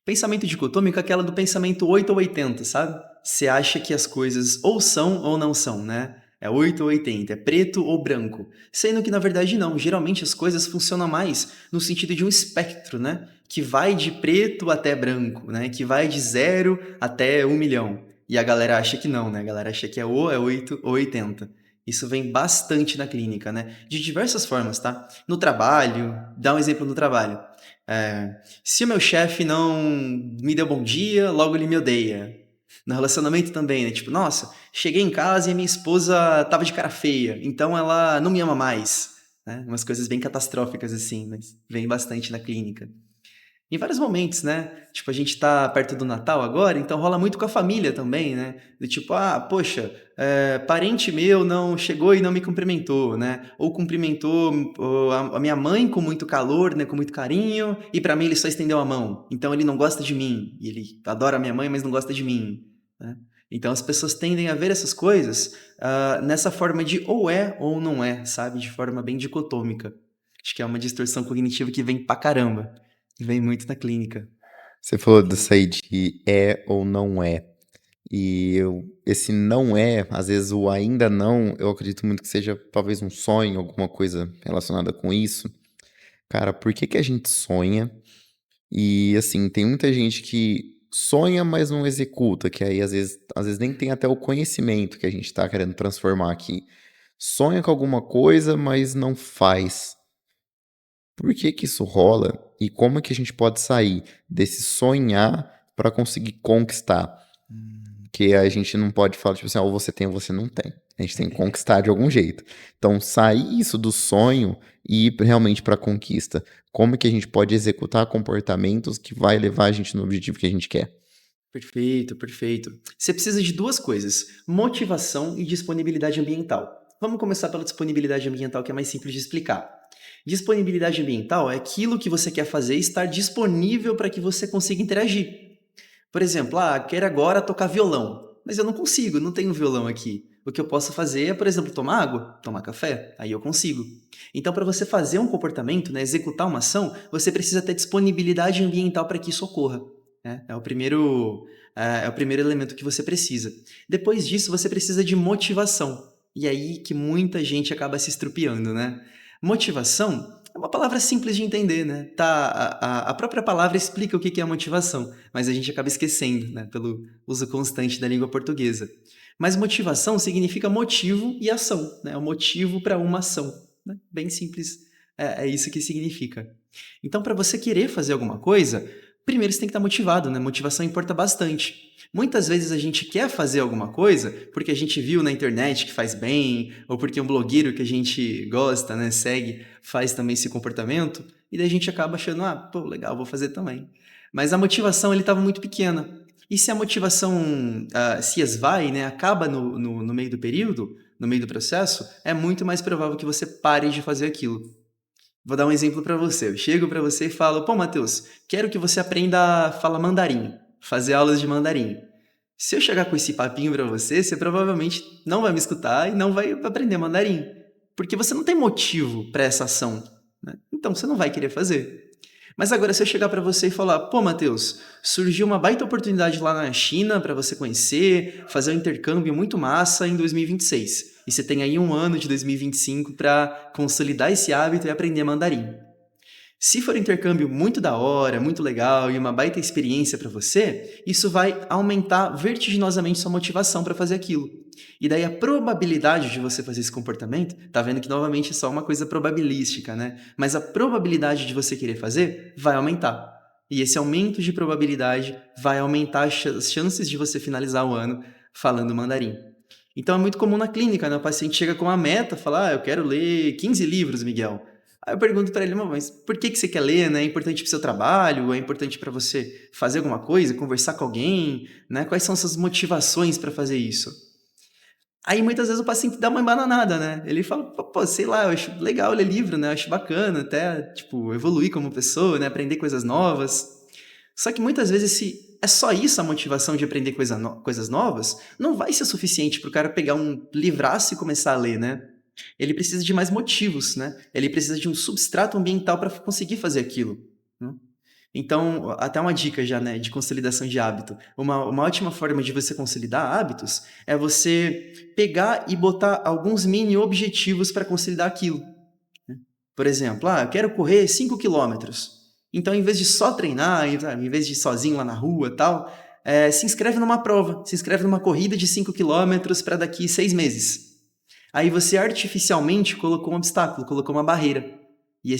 Speaker 2: Pensamento dicotômico é aquela do pensamento 8 ou 80, sabe? Você acha que as coisas ou são ou não são, né? É 8 ou 80, é preto ou branco. Sendo que, na verdade, não. Geralmente as coisas funcionam mais no sentido de um espectro, né? Que vai de preto até branco, né? Que vai de 0 até 1 milhão. E a galera acha que não, né? A galera acha que é ou é 8 ou 80. Isso vem bastante na clínica, né? De diversas formas, tá? No trabalho, dá um exemplo no trabalho. Se o meu chefe não me deu bom dia, logo ele me odeia. No relacionamento também, né? Tipo, nossa, cheguei em casa e a minha esposa tava de cara feia, então ela não me ama mais. Né? Umas coisas bem catastróficas assim, mas vem bastante na clínica. Em vários momentos, né? Tipo, a gente tá perto do Natal agora, então rola muito com a família também, né? Do tipo, poxa, parente meu não chegou e não me cumprimentou, né? Ou cumprimentou a minha mãe com muito calor, né? Com muito carinho, e pra mim ele só estendeu a mão. Então ele não gosta de mim. E ele adora a minha mãe, mas não gosta de mim, né? Então as pessoas tendem a ver essas coisas nessa forma de ou é ou não é, sabe? De forma bem dicotômica. Acho que é uma distorção cognitiva que vem pra caramba. Vem muito na clínica.
Speaker 1: Você falou disso aí de é ou não é. Esse não é, às vezes o ainda não, eu acredito muito que seja talvez um sonho, alguma coisa relacionada com isso. Cara, por que que a gente sonha? E assim, tem muita gente que sonha, mas não executa, que aí às vezes nem tem até o conhecimento que a gente tá querendo transformar aqui. Sonha com alguma coisa, mas não faz. Por que que isso rola? E como é que a gente pode sair desse sonhar para conseguir conquistar? Que a gente não pode falar, tipo assim, ou você tem ou você não tem. A gente tem que conquistar de algum jeito. Então, sair isso do sonho e ir realmente para a conquista. Como é que a gente pode executar comportamentos que vai levar a gente no objetivo que a gente quer?
Speaker 2: Perfeito, perfeito. Você precisa de duas coisas: motivação e disponibilidade ambiental. Vamos começar pela disponibilidade ambiental, que é mais simples de explicar. Disponibilidade ambiental é aquilo que você quer fazer estar disponível para que você consiga interagir. Por exemplo, quero agora tocar violão, mas eu não consigo, não tenho violão aqui. O que eu posso fazer é, por exemplo, tomar água, tomar café, aí eu consigo. Então, para você fazer um comportamento, né, executar uma ação, você precisa ter disponibilidade ambiental para que isso ocorra. Né? É o primeiro elemento que você precisa. Depois disso, você precisa de motivação. E aí que muita gente acaba se estrupiando, né? Motivação é uma palavra simples de entender, né? A própria palavra explica o que é a motivação, mas a gente acaba esquecendo, né? Pelo uso constante da língua portuguesa. Mas motivação significa motivo e ação, né? O motivo para uma ação. Né? Bem simples, é isso que significa. Então, para você querer fazer alguma coisa, primeiro você tem que estar motivado, né? Motivação importa bastante. Muitas vezes a gente quer fazer alguma coisa porque a gente viu na internet que faz bem, ou porque um blogueiro que a gente gosta, né, segue, faz também esse comportamento, e daí a gente acaba achando, pô, legal, vou fazer também. Mas a motivação ele estava muito pequena. E se a motivação se esvai, né, acaba no meio do período, no meio do processo, é muito mais provável que você pare de fazer aquilo. Vou dar um exemplo para você. Eu chego para você e falo, pô, Matheus, quero que você aprenda a falar mandarim, fazer aulas de mandarim. Se eu chegar com esse papinho para você, você provavelmente não vai me escutar e não vai aprender mandarim, porque você não tem motivo para essa ação, né? Então você não vai querer fazer. Mas agora se eu chegar para você e falar, pô, Matheus, surgiu uma baita oportunidade lá na China para você conhecer, fazer um intercâmbio muito massa em 2026. E você tem aí um ano de 2025 para consolidar esse hábito e aprender mandarim. Se for um intercâmbio muito da hora, muito legal e uma baita experiência para você, isso vai aumentar vertiginosamente sua motivação para fazer aquilo. E daí a probabilidade de você fazer esse comportamento, tá vendo que novamente é só uma coisa probabilística, né? Mas a probabilidade de você querer fazer vai aumentar. E esse aumento de probabilidade vai aumentar as chances de você finalizar o ano falando mandarim. Então é muito comum na clínica, né? O paciente chega com uma meta, fala, eu quero ler 15 livros, Miguel. Aí eu pergunto para ele, mas por que você quer ler, né? É importante para o seu trabalho? É importante para você fazer alguma coisa, conversar com alguém? Né? Quais são suas motivações para fazer isso? Aí muitas vezes o paciente dá uma embananada, né? Ele fala, pô, sei lá, eu acho legal ler livro, né? Eu acho bacana até, tipo, evoluir como pessoa, né? Aprender coisas novas. Só que muitas vezes se é só isso a motivação de aprender coisas novas, não vai ser suficiente para o cara pegar um livraço e começar a ler, né? Ele precisa de mais motivos, né? Ele precisa de um substrato ambiental para conseguir fazer aquilo. Né? Então, até uma dica já, né, de consolidação de hábito. Uma ótima forma de você consolidar hábitos é você pegar e botar alguns mini objetivos para consolidar aquilo. Né? Por exemplo, eu quero correr 5 quilômetros. Então, em vez de só treinar, em vez de ir sozinho lá na rua e tal, se inscreve numa prova, se inscreve numa corrida de 5 quilômetros para daqui 6 meses. Aí você artificialmente colocou um obstáculo, colocou uma barreira. E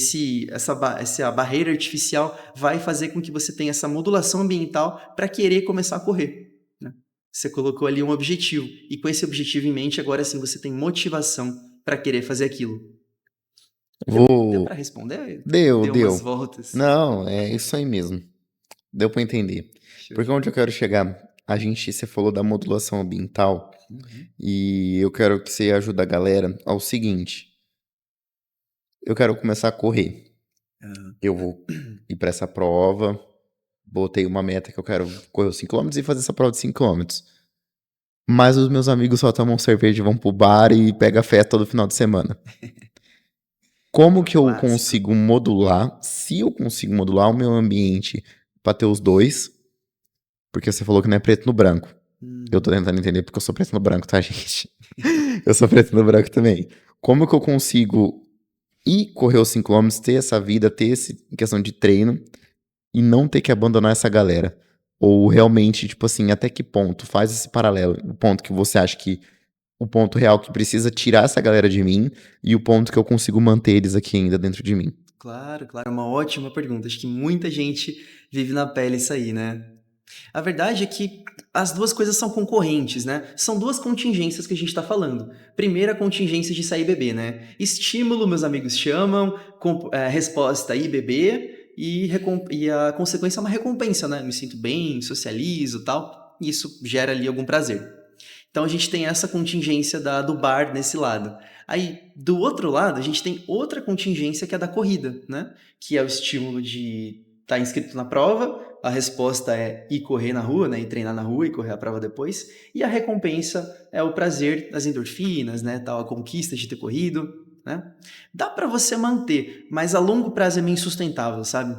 Speaker 2: essa barreira artificial vai fazer com que você tenha essa modulação ambiental para querer começar a correr, né? Você colocou ali um objetivo, e com esse objetivo em mente, agora sim você tem motivação para querer fazer aquilo. Deu para
Speaker 1: Vou.
Speaker 2: responder?
Speaker 1: Deu,
Speaker 2: Deu umas
Speaker 1: deu.
Speaker 2: voltas.
Speaker 1: Não, é isso aí mesmo. Deu pra entender.
Speaker 2: Show
Speaker 1: Porque
Speaker 2: de
Speaker 1: onde eu
Speaker 2: bola.
Speaker 1: quero chegar? Você falou da modulação ambiental
Speaker 2: Uhum.
Speaker 1: e eu quero que você ajude a galera ao seguinte. Eu quero começar a correr.
Speaker 2: Ah,
Speaker 1: Eu vou ir pra essa prova, botei uma meta que eu quero correr os 5 km e fazer essa prova de 5 km. Mas os meus amigos só tomam cerveja, vão pro bar e pega festa todo final de semana.
Speaker 2: é
Speaker 1: Como
Speaker 2: o
Speaker 1: que eu
Speaker 2: clássico.
Speaker 1: consigo modular, se eu consigo modular o meu ambiente pra ter os dois, porque você falou que não é preto no branco. Eu tô
Speaker 2: Uhum.
Speaker 1: tentando entender porque eu sou preto no branco, tá, gente? Eu sou preto no branco também. Como que eu consigo ir correr os 5 km, ter essa vida, ter essa questão de treino e não ter que abandonar essa galera? Ou realmente, tipo assim, até que ponto? Faz esse paralelo. O ponto que você acha que o ponto real que precisa tirar essa galera de mim e o ponto que eu consigo manter eles aqui ainda dentro de mim.
Speaker 2: Claro, claro, uma ótima pergunta. Acho que muita gente vive na pele isso aí, né? A verdade é que as duas coisas são concorrentes, né? São duas contingências que a gente está falando. Primeira contingência de sair beber, né? Estímulo, meus amigos chamam, resposta ir beber e a consequência é uma recompensa, né? Me sinto bem, socializo, tal. E isso gera ali algum prazer. Então a gente tem essa contingência do bar nesse lado. Aí, do outro lado, a gente tem outra contingência que é da corrida, né? Que é o estímulo de estar inscrito na prova, a resposta é ir correr na rua, né? Ir treinar na rua e correr a prova depois. E a recompensa é o prazer das endorfinas, né? Tal, a conquista de ter corrido, né? Dá para você manter, mas a longo prazo é meio insustentável, sabe?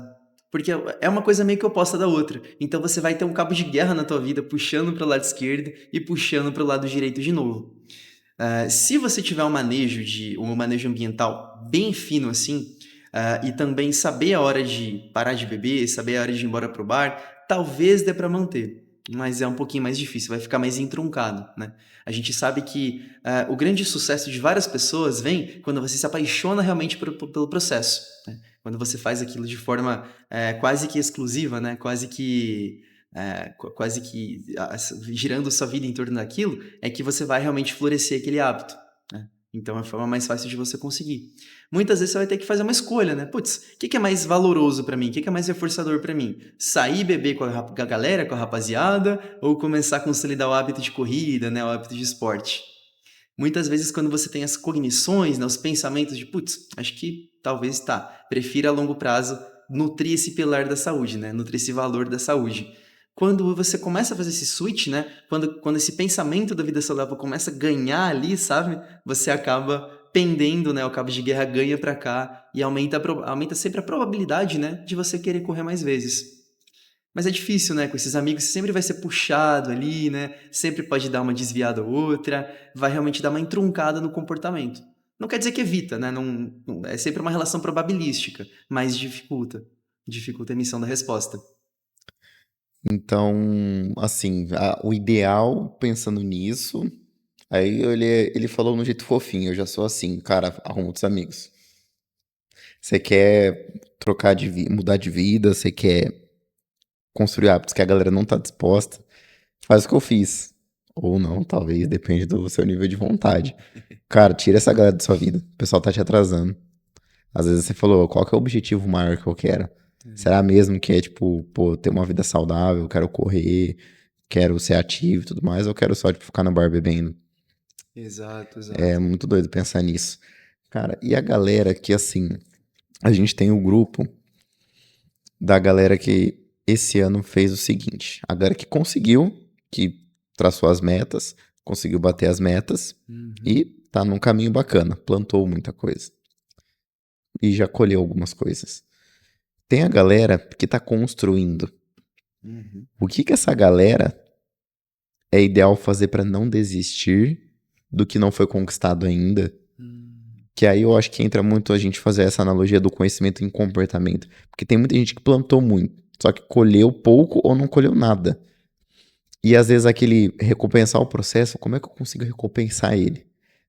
Speaker 2: Porque é uma coisa meio que oposta da outra. Então você vai ter um cabo de guerra na tua vida puxando para o lado esquerdo e puxando para o lado direito de novo. Se você tiver um manejo ambiental bem fino assim, e também saber a hora de parar de beber, saber a hora de ir embora pro bar, talvez dê para manter. Mas é um pouquinho mais difícil, vai ficar mais entroncado, né? A gente sabe que o grande sucesso de várias pessoas vem quando você se apaixona realmente pelo processo, né? Quando você faz aquilo de forma quase que exclusiva, né? Quase que girando sua vida em torno daquilo, é que você vai realmente florescer aquele hábito, né? Então é a forma mais fácil de você conseguir. Muitas vezes você vai ter que fazer uma escolha, né? Putz, o que é mais valoroso para mim? O que é mais reforçador para mim? Sair beber com a galera, com a rapaziada, ou começar a consolidar o hábito de corrida, né? O hábito de esporte? Muitas vezes, quando você tem as cognições, né, os pensamentos de, putz, acho que talvez prefira a longo prazo nutrir esse pilar da saúde, né? Nutrir esse valor da saúde. Quando você começa a fazer esse switch, né? Quando esse pensamento da vida saudável começa a ganhar ali, sabe? Você acaba pendendo, né? O cabo de guerra ganha para cá e aumenta sempre a probabilidade, né? De você querer correr mais vezes. Mas é difícil, né? Com esses amigos, você sempre vai ser puxado ali, né? Sempre pode dar uma desviada ou outra, vai realmente dar uma entroncada no comportamento. Não quer dizer que evita, né? É sempre uma relação probabilística, mas dificulta a emissão da resposta.
Speaker 1: Então, assim, o ideal, pensando nisso, aí ele falou no jeito fofinho, eu já sou assim, cara, arruma outros amigos. Você quer mudar de vida, você quer construir hábitos que a galera não tá disposta, faz o que eu fiz. Ou não, talvez, depende do seu nível de vontade. Cara, tira essa galera da sua vida, o pessoal tá te atrasando. Às vezes você falou, qual que é o objetivo maior que eu quero? Será mesmo que é, tipo, pô, ter uma vida saudável, quero correr, quero ser ativo e tudo mais, ou quero só, tipo, ficar no bar bebendo?
Speaker 2: Exato,
Speaker 1: É
Speaker 2: exato.
Speaker 1: muito doido pensar nisso. Cara, e a galera que, assim, a gente tem o grupo da galera que esse ano fez o seguinte: a galera que conseguiu, que traçou as metas, conseguiu bater as metas
Speaker 2: Uhum,
Speaker 1: e tá num caminho bacana, plantou muita coisa e já colheu algumas coisas. Tem a galera que tá construindo.
Speaker 2: uhum,
Speaker 1: O que que essa galera é ideal fazer pra não desistir do que não foi conquistado ainda?
Speaker 2: hum,
Speaker 1: Que aí eu acho que entra muito a gente fazer essa analogia do conhecimento em comportamento. Porque tem muita gente que plantou muito, só que colheu pouco ou não colheu nada. E às vezes aquele recompensar o processo, como é que eu consigo recompensar ele?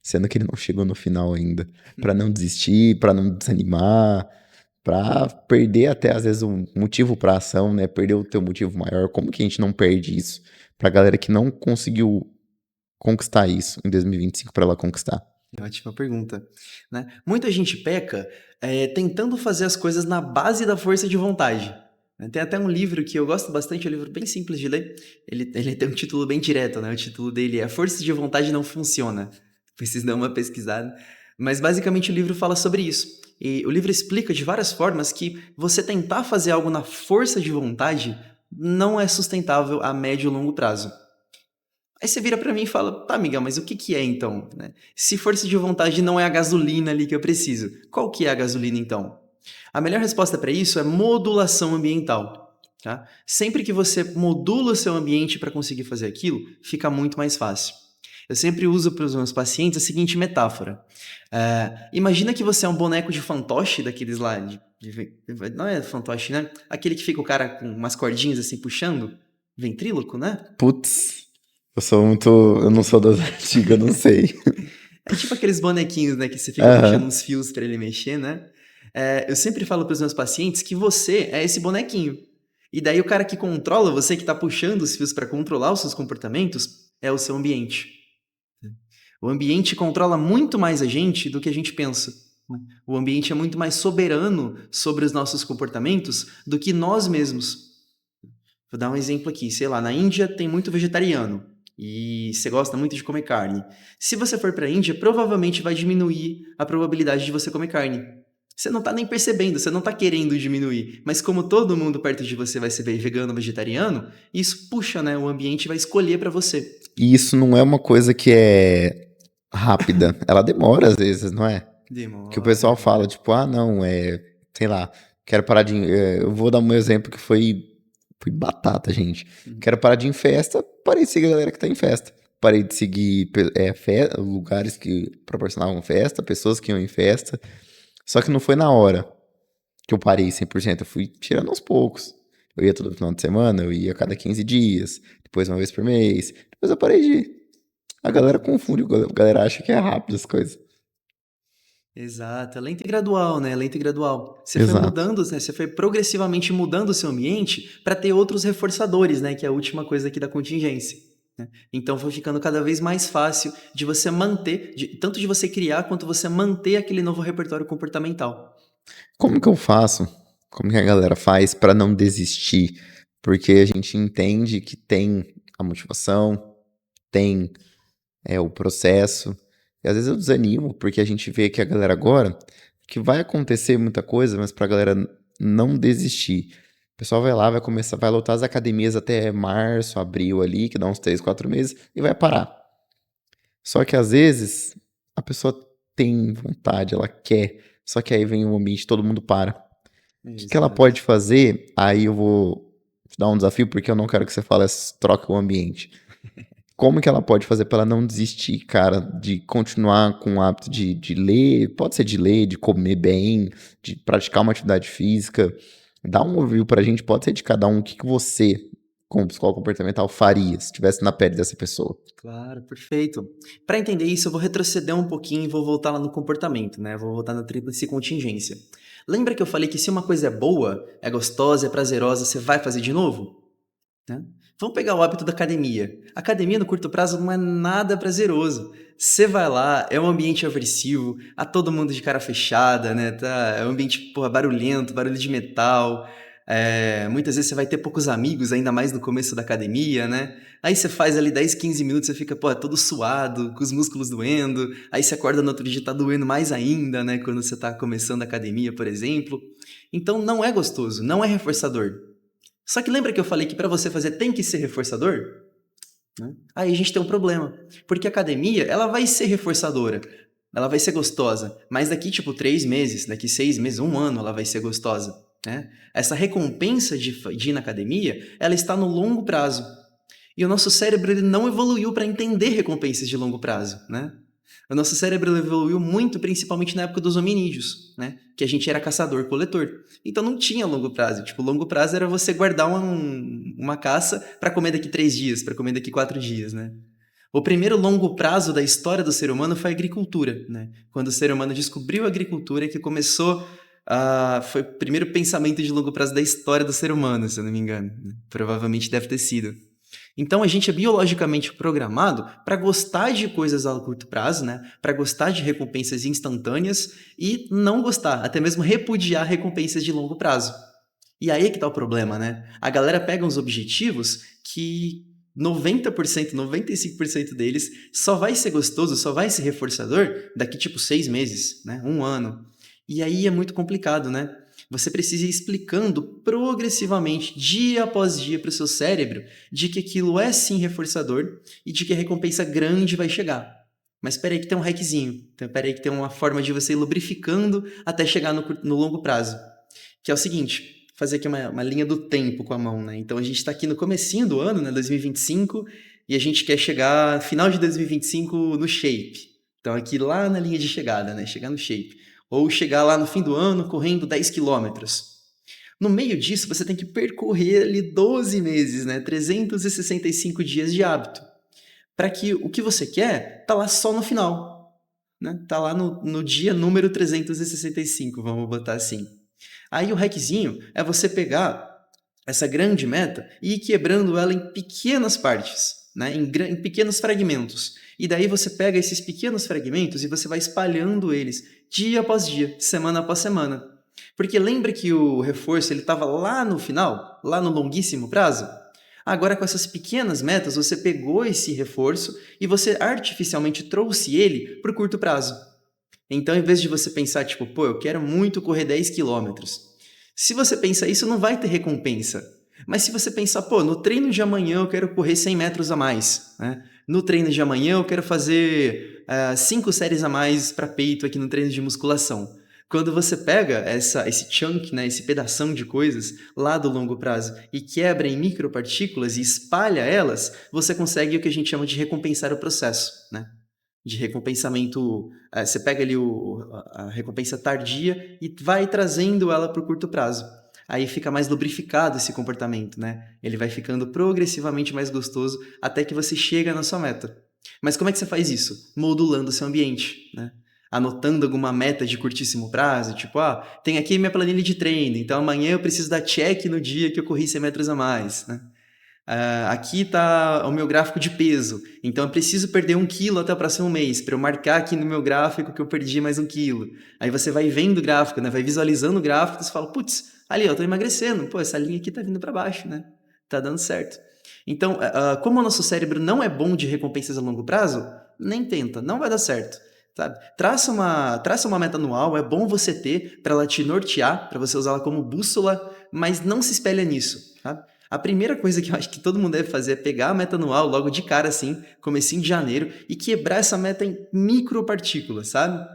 Speaker 1: sendo que ele não chegou no final ainda. Pra não desistir, pra não desanimar, pra perder até às vezes um motivo pra ação, né? Perder o teu motivo maior. Como que a gente não perde isso? Pra galera que não conseguiu conquistar isso em 2025 pra ela conquistar.
Speaker 2: Ótima pergunta, né? Muita gente peca tentando fazer as coisas na base da força de vontade. Tem até um livro que eu gosto bastante, é um livro bem simples de ler. Ele tem um título bem direto, né? O título dele é A Força de Vontade Não Funciona. Preciso dar uma pesquisada. Mas basicamente o livro fala sobre isso. E o livro explica de várias formas que você tentar fazer algo na força de vontade não é sustentável a médio e longo prazo. Aí você vira pra mim e fala, tá, Miguel, mas o que que é então? Né? Se força de vontade não é a gasolina ali que eu preciso, qual que é a gasolina então? A melhor resposta para isso é modulação ambiental. Tá? Sempre que você modula o seu ambiente para conseguir fazer aquilo, fica muito mais fácil. Eu sempre uso para os meus pacientes a seguinte metáfora. Imagina que você é um boneco de fantoche, daqueles lá, não é fantoche, né? Aquele que fica o cara com umas cordinhas assim puxando, ventríloco, né?
Speaker 1: Putz, eu não sou das antigas, eu não sei.
Speaker 2: É tipo aqueles bonequinhos, né, que você fica puxando
Speaker 1: Aham.
Speaker 2: uns fios para ele mexer, né? Eu sempre falo para os meus pacientes que você é esse bonequinho. E daí o cara que controla você, que está puxando os fios para controlar os seus comportamentos, é o seu ambiente. O ambiente controla muito mais a gente do que a gente pensa. Né? O ambiente é muito mais soberano sobre os nossos comportamentos do que nós mesmos. Vou dar um exemplo aqui. Sei lá, na Índia tem muito vegetariano e você gosta muito de comer carne. Se você for para a Índia, provavelmente vai diminuir a probabilidade de você comer carne. Você não está nem percebendo, você não está querendo diminuir. Mas como todo mundo perto de você vai ser vegano ou vegetariano, isso puxa, né? O ambiente vai escolher para você.
Speaker 1: E isso não é uma coisa que é rápida. Ela demora às vezes, não é? Que o
Speaker 2: Demora,
Speaker 1: pessoal fala,
Speaker 2: demora.
Speaker 1: tipo, ah, não, sei lá, quero parar de. Eu vou dar um exemplo que foi batata, gente. Quero parar de ir em festa, parei de seguir a galera que tá em festa. Parei de seguir lugares que proporcionavam festa, pessoas que iam em festa. Só que não foi na hora que eu parei 100%, eu fui tirando aos poucos. Eu ia todo final de semana, eu ia a cada 15 dias, depois uma vez por mês. Depois eu parei de ir. A galera confunde, a galera acha que é rápido as coisas.
Speaker 2: Exato, é lento e gradual, né? Lento e gradual. Você foi
Speaker 1: Exato.
Speaker 2: mudando, né? Você foi progressivamente mudando o seu ambiente para ter outros reforçadores, né? Que é a última coisa aqui da contingência. Né? Então foi ficando cada vez mais fácil de você manter, tanto de você criar quanto você manter aquele novo repertório comportamental.
Speaker 1: Como que eu faço? Como que a galera faz pra não desistir? Porque a gente entende que tem a motivação, tem o processo. E às vezes eu desanimo, porque a gente vê que a galera agora, que vai acontecer muita coisa, mas pra galera não desistir. O pessoal vai lá, vai começar, vai lotar as academias até março, abril ali, que dá uns 3, 4 meses, e vai parar. Só que às vezes a pessoa tem vontade, ela quer, só que aí vem o ambiente, todo mundo para. O que ela
Speaker 2: Exato.
Speaker 1: pode fazer? Aí eu vou te dar um desafio, porque eu não quero que você fale, troca o ambiente. Como que ela pode fazer para ela não desistir, cara, de continuar com o hábito de ler, pode ser de ler, de comer bem, de praticar uma atividade física. Dá um overview pra gente, pode ser de cada um, o que que você, como psicólogo comportamental, faria se estivesse na pele dessa pessoa?
Speaker 2: Claro, perfeito. Para entender isso, eu vou retroceder um pouquinho e vou voltar lá no comportamento, né? Vou voltar na tríplice contingência. Lembra que eu falei que se uma coisa é boa, é gostosa, é prazerosa, você vai fazer de novo? Né? Vamos pegar o hábito da academia. Academia no curto prazo não é nada prazeroso. Você vai lá, é um ambiente aversivo, a todo mundo de cara fechada, né? É um ambiente porra, barulhento, barulho de metal. Muitas vezes você vai ter poucos amigos, ainda mais no começo da academia, né? Aí você faz ali 10, 15 minutos, você fica pô, todo suado, com os músculos doendo. Aí você acorda no outro dia tá doendo mais ainda, né? Quando você tá começando a academia, por exemplo. Então não é gostoso, não é reforçador. Só que lembra que eu falei que para você fazer tem que ser reforçador? Né? Aí a gente tem um problema. Porque a academia, ela vai ser reforçadora. Ela vai ser gostosa. Mas daqui, tipo, 3 meses, daqui 6 meses, 1 ano, ela vai ser gostosa. Né? Essa recompensa de ir na academia, ela está no longo prazo. E o nosso cérebro ele não evoluiu para entender recompensas de longo prazo. Né? O nosso cérebro evoluiu muito, principalmente na época dos hominídeos, né? Que a gente era caçador-coletor. Então não tinha longo prazo. Tipo, longo prazo era você guardar uma caça para comer daqui 3 dias, para comer daqui 4 dias, né? O primeiro longo prazo da história do ser humano foi a agricultura, né? Quando o ser humano descobriu a agricultura, que começou foi o primeiro pensamento de longo prazo da história do ser humano, se eu não me engano, né? Provavelmente deve ter sido. Então a gente é biologicamente programado para gostar de coisas a curto prazo, né? Para gostar de recompensas instantâneas e não gostar, até mesmo repudiar recompensas de longo prazo. E aí que tá o problema, né? A galera pega uns objetivos que 90%, 95% deles só vai ser gostoso, só vai ser reforçador daqui tipo 6 meses, né? 1 ano. E aí é muito complicado, né? Você precisa ir explicando progressivamente, dia após dia, para o seu cérebro de que aquilo é sim reforçador e de que a recompensa grande vai chegar. Mas espera aí que tem um hackzinho. Espera aí que tem uma forma de você ir lubrificando até chegar no longo prazo. Que é o seguinte, fazer aqui uma linha do tempo com a mão, né? Então a gente está aqui no comecinho do ano, né, 2025, e a gente quer chegar final de 2025 no shape. Então aqui lá na linha de chegada, né? Chegar no shape. Ou chegar lá no fim do ano correndo 10 quilômetros. No meio disso, você tem que percorrer ali 12 meses, né? 365 dias de hábito. Para que o que você quer tá lá só no final. Né? Tá lá no dia número 365, vamos botar assim. Aí o hackzinho é você pegar essa grande meta e ir quebrando ela em pequenas partes, né? Em pequenos fragmentos. E daí você pega esses pequenos fragmentos e você vai espalhando eles dia após dia, semana após semana. Porque lembra que o reforço ele estava lá no final, lá no longuíssimo prazo? Agora, com essas pequenas metas, você pegou esse reforço e você artificialmente trouxe ele para o curto prazo. Então, em vez de você pensar, tipo, pô, eu quero muito correr 10 quilômetros. Se você pensar isso, não vai ter recompensa. Mas se você pensar, pô, no treino de amanhã eu quero correr 100 metros a mais, né? No treino de amanhã eu quero fazer 5 séries a mais para peito aqui no treino de musculação. Quando você pega esse chunk, né, esse pedação de coisas lá do longo prazo e quebra em micropartículas e espalha elas, você consegue o que a gente chama de recompensar o processo, né? De recompensamento, você pega ali a recompensa tardia e vai trazendo ela para o curto prazo. Aí fica mais lubrificado esse comportamento, né? Ele vai ficando progressivamente mais gostoso até que você chega na sua meta. Mas como é que você faz isso? Modulando o seu ambiente, né? Anotando alguma meta de curtíssimo prazo, tipo, tem aqui minha planilha de treino, então amanhã eu preciso dar check no dia que eu corri 100 metros a mais, né? Aqui está o meu gráfico de peso, então eu preciso perder 1 quilo até o próximo mês, para eu marcar aqui no meu gráfico que eu perdi mais 1 quilo. Aí você vai vendo o gráfico, né? Vai visualizando o gráfico e você fala, putz, ali eu estou emagrecendo, pô, essa linha aqui está vindo para baixo, né? Tá dando certo. Então, como o nosso cérebro não é bom de recompensas a longo prazo, nem tenta, não vai dar certo. Sabe? Traça uma meta anual, é bom você ter para ela te nortear, para você usá-la como bússola, mas não se espelha nisso, sabe? A primeira coisa que eu acho que todo mundo deve fazer é pegar a meta anual logo de cara assim, comecinho de janeiro, e quebrar essa meta em micropartículas, sabe?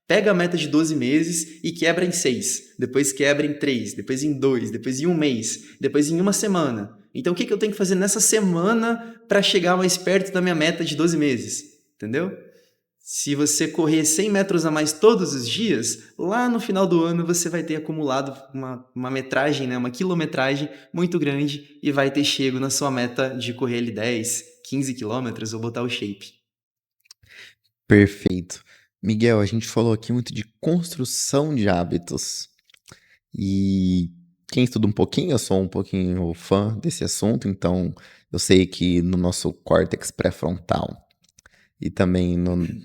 Speaker 2: Pega a meta de 12 meses e quebra em 6, depois quebra em 3, depois em 2, depois em 1 mês, depois em 1 semana. Então o que eu tenho que fazer nessa semana para chegar mais perto da minha meta de 12 meses? Entendeu? Se você correr 100 metros a mais todos os dias, lá no final do ano você vai ter acumulado uma metragem, né, uma quilometragem muito grande e vai ter chego na sua meta de correr ali 10, 15 quilômetros ou botar o shape.
Speaker 1: Perfeito. Miguel, a gente falou aqui muito de construção de hábitos. E quem estuda um pouquinho, eu sou um pouquinho fã desse assunto, então eu sei que no nosso córtex pré-frontal e também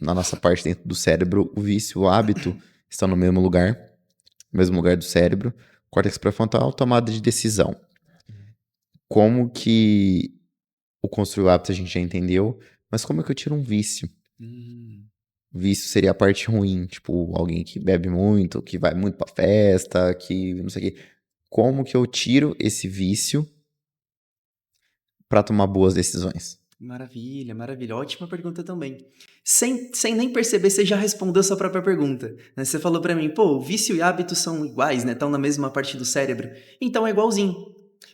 Speaker 1: na nossa parte dentro do cérebro, o vício e o hábito estão no mesmo lugar do cérebro. Córtex pré-frontal, tomada de decisão. Como que o construir o hábito a gente já entendeu, mas como é que eu tiro um vício? Vício seria a parte ruim, tipo, alguém que bebe muito, que vai muito pra festa, que não sei o quê. Como que eu tiro esse vício pra tomar boas decisões?
Speaker 2: Maravilha, maravilha. Ótima pergunta também. Sem nem perceber, você já respondeu sua própria pergunta. Né? Você falou pra mim, pô, vício e hábito são iguais, né? Estão na mesma parte do cérebro. Então é igualzinho.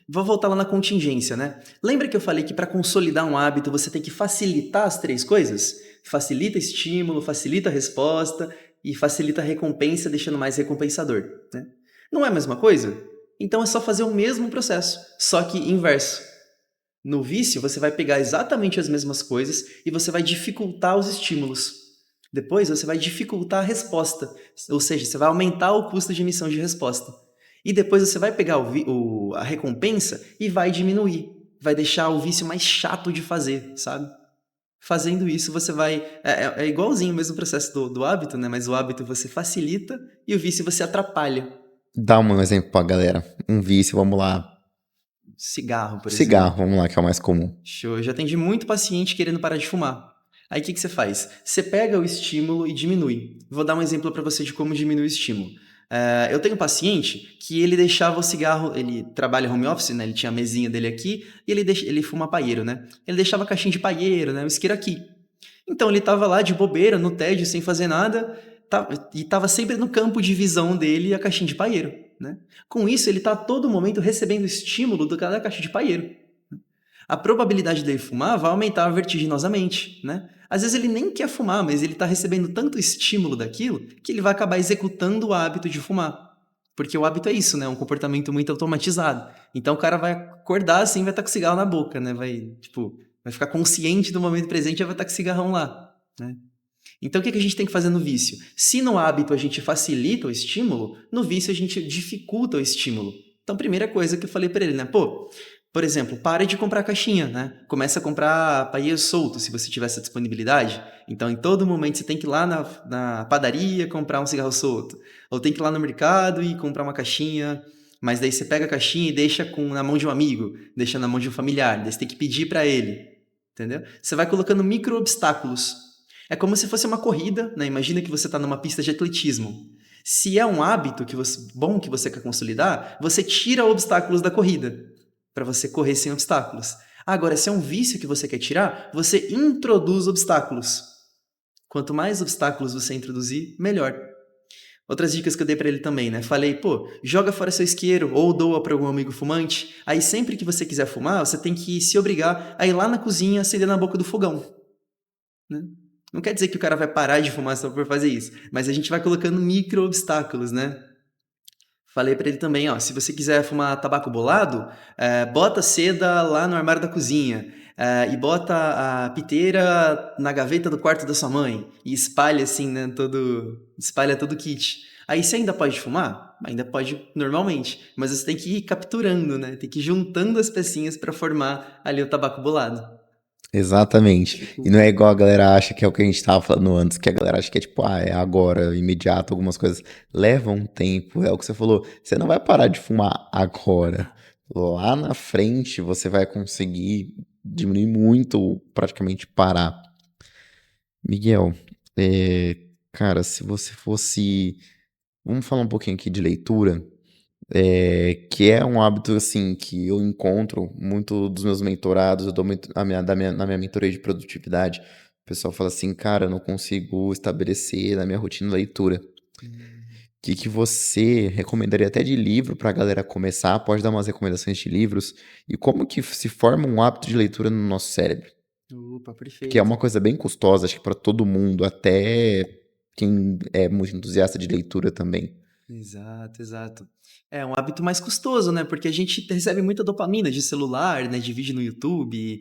Speaker 2: Vou voltar lá na contingência, né? Lembra que eu falei que para consolidar um hábito você tem que facilitar as 3 coisas? Facilita estímulo, facilita a resposta e facilita a recompensa, deixando mais recompensador, né? Não é a mesma coisa? Então é só fazer o mesmo processo, só que inverso. No vício, você vai pegar exatamente as mesmas coisas e você vai dificultar os estímulos. Depois, você vai dificultar a resposta, ou seja, você vai aumentar o custo de emissão de resposta. E depois você vai pegar a recompensa e vai diminuir. Vai deixar o vício mais chato de fazer, sabe? Fazendo isso, você vai. É igualzinho o mesmo processo do hábito, né? Mas o hábito você facilita e o vício você atrapalha.
Speaker 1: Dá um exemplo pra galera. Um vício, vamos lá.
Speaker 2: Cigarro, por exemplo.
Speaker 1: Cigarro, vamos lá, que é o mais comum.
Speaker 2: Show. Eu já atendi muito paciente querendo parar de fumar. Aí o que você faz? Você pega o estímulo e diminui. Vou dar um exemplo para você de como diminuir o estímulo. Eu tenho um paciente que ele deixava o cigarro, ele trabalha home office, né? Ele tinha a mesinha dele aqui e ele fuma paieiro, né? Ele deixava a caixinha de paieiro, né? O isqueiro aqui. Então ele estava lá de bobeira, no tédio, sem fazer nada, e estava sempre no campo de visão dele a caixinha de paieiro, né? Com isso, ele está a todo momento recebendo estímulo da caixa de paieiro. A probabilidade dele fumar vai aumentar vertiginosamente, né? Às vezes ele nem quer fumar, mas ele está recebendo tanto estímulo daquilo que ele vai acabar executando o hábito de fumar. Porque o hábito é isso, né? É um comportamento muito automatizado. Então o cara vai acordar assim, vai estar com o cigarro na boca, né? Vai ficar consciente do momento presente e vai estar com o cigarrão lá, né? Então o que a gente tem que fazer no vício? Se no hábito a gente facilita o estímulo, no vício a gente dificulta o estímulo. Então, primeira coisa que eu falei para ele, né? Por exemplo, pare de comprar caixinha, né? Começa a comprar paia solto, se você tiver essa disponibilidade. Então, em todo momento, você tem que ir lá na padaria comprar um cigarro solto. Ou tem que ir lá no mercado e comprar uma caixinha. Mas daí você pega a caixinha e deixa na mão de um amigo, deixa na mão de um familiar. Daí você tem que pedir para ele, entendeu? Você vai colocando micro obstáculos. É como se fosse uma corrida, né? Imagina que você está numa pista de atletismo. Se é um hábito bom que você quer consolidar, você tira obstáculos da corrida para você correr sem obstáculos. Agora, se é um vício que você quer tirar, você introduz obstáculos. Quanto mais obstáculos você introduzir, melhor. Outras dicas que eu dei para ele também, né? Falei, joga fora seu isqueiro ou doa para algum amigo fumante. Aí sempre que você quiser fumar, você tem que se obrigar a ir lá na cozinha acender na boca do fogão, né? Não quer dizer que o cara vai parar de fumar só por fazer isso, mas a gente vai colocando micro obstáculos, né? Falei para ele também, ó, se você quiser fumar tabaco bolado, bota seda lá no armário da cozinha e bota a piteira na gaveta do quarto da sua mãe e espalha assim, né, espalha todo o kit. Aí você ainda pode fumar? Ainda pode normalmente, mas você tem que ir capturando, né? Tem que ir juntando as pecinhas para formar ali o tabaco bolado.
Speaker 1: Exatamente. E não é igual a galera acha que é o que a gente tava falando antes, que a galera acha que é tipo, é agora, imediato, algumas coisas. Leva um tempo, é o que você falou. Você não vai parar de fumar agora. Lá na frente você vai conseguir diminuir muito, praticamente parar. Miguel, cara, se você fosse. Vamos falar um pouquinho aqui de leitura. Que é um hábito assim que eu encontro muito dos meus mentorados, eu dou muito na minha mentoria de produtividade. O pessoal fala assim, cara, eu não consigo estabelecer na minha rotina leitura. O que você recomendaria até de livro para a galera começar? Pode dar umas recomendações de livros e como que se forma um hábito de leitura no nosso cérebro?
Speaker 2: Opa,
Speaker 1: Que é uma
Speaker 2: perfeito.
Speaker 1: coisa bem custosa, acho que para todo mundo, até quem é muito entusiasta de leitura também.
Speaker 2: Exato, exato. É um hábito mais custoso, né? Porque a gente recebe muita dopamina de celular, né? De vídeo no YouTube,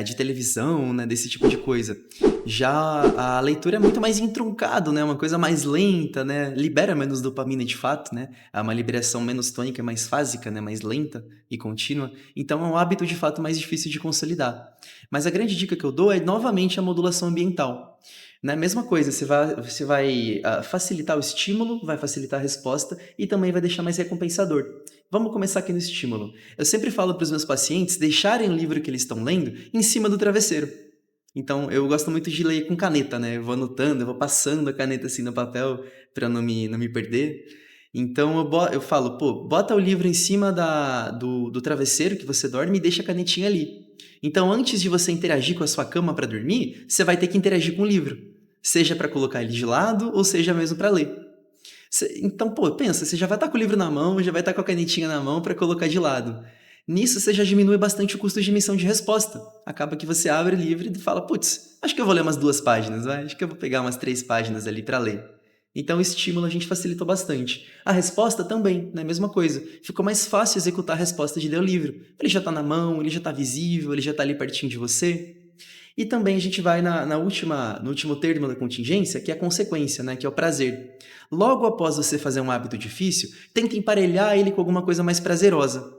Speaker 2: de televisão, né? Desse tipo de coisa. Já a leitura é muito mais entroncado, né? Uma coisa mais lenta, né? Libera menos dopamina de fato, né? É uma liberação menos tônica, mais fásica, né? Mais lenta e contínua. Então é um hábito de fato mais difícil de consolidar. Mas a grande dica que eu dou é novamente a modulação ambiental. Né? Mesma coisa, você vai facilitar o estímulo, vai facilitar a resposta e também vai deixar mais recompensador. Vamos começar aqui no estímulo. Eu sempre falo para os meus pacientes deixarem o livro que eles estão lendo em cima do travesseiro. Então, eu gosto muito de ler com caneta, né? Eu vou anotando, eu vou passando a caneta assim no papel para não me perder. Então, eu falo, bota o livro em cima do travesseiro que você dorme e deixa a canetinha ali. Então, antes de você interagir com a sua cama para dormir, você vai ter que interagir com o livro. Seja para colocar ele de lado ou seja mesmo para ler. Então, pensa, você já vai estar com o livro na mão, já vai estar com a canetinha na mão para colocar de lado. Nisso, você já diminui bastante o custo de emissão de resposta. Acaba que você abre o livro e fala, acho que eu vou ler umas 2 páginas, vai? Acho que eu vou pegar umas 3 páginas ali para ler. Então o estímulo a gente facilitou bastante. A resposta também, né? Mesma coisa. Ficou mais fácil executar a resposta de ler o livro. Ele já está na mão, ele já está visível, ele já está ali pertinho de você. E também a gente vai no último termo da contingência, que é a consequência, né? Que é o prazer. Logo após você fazer um hábito difícil, tenta emparelhar ele com alguma coisa mais prazerosa.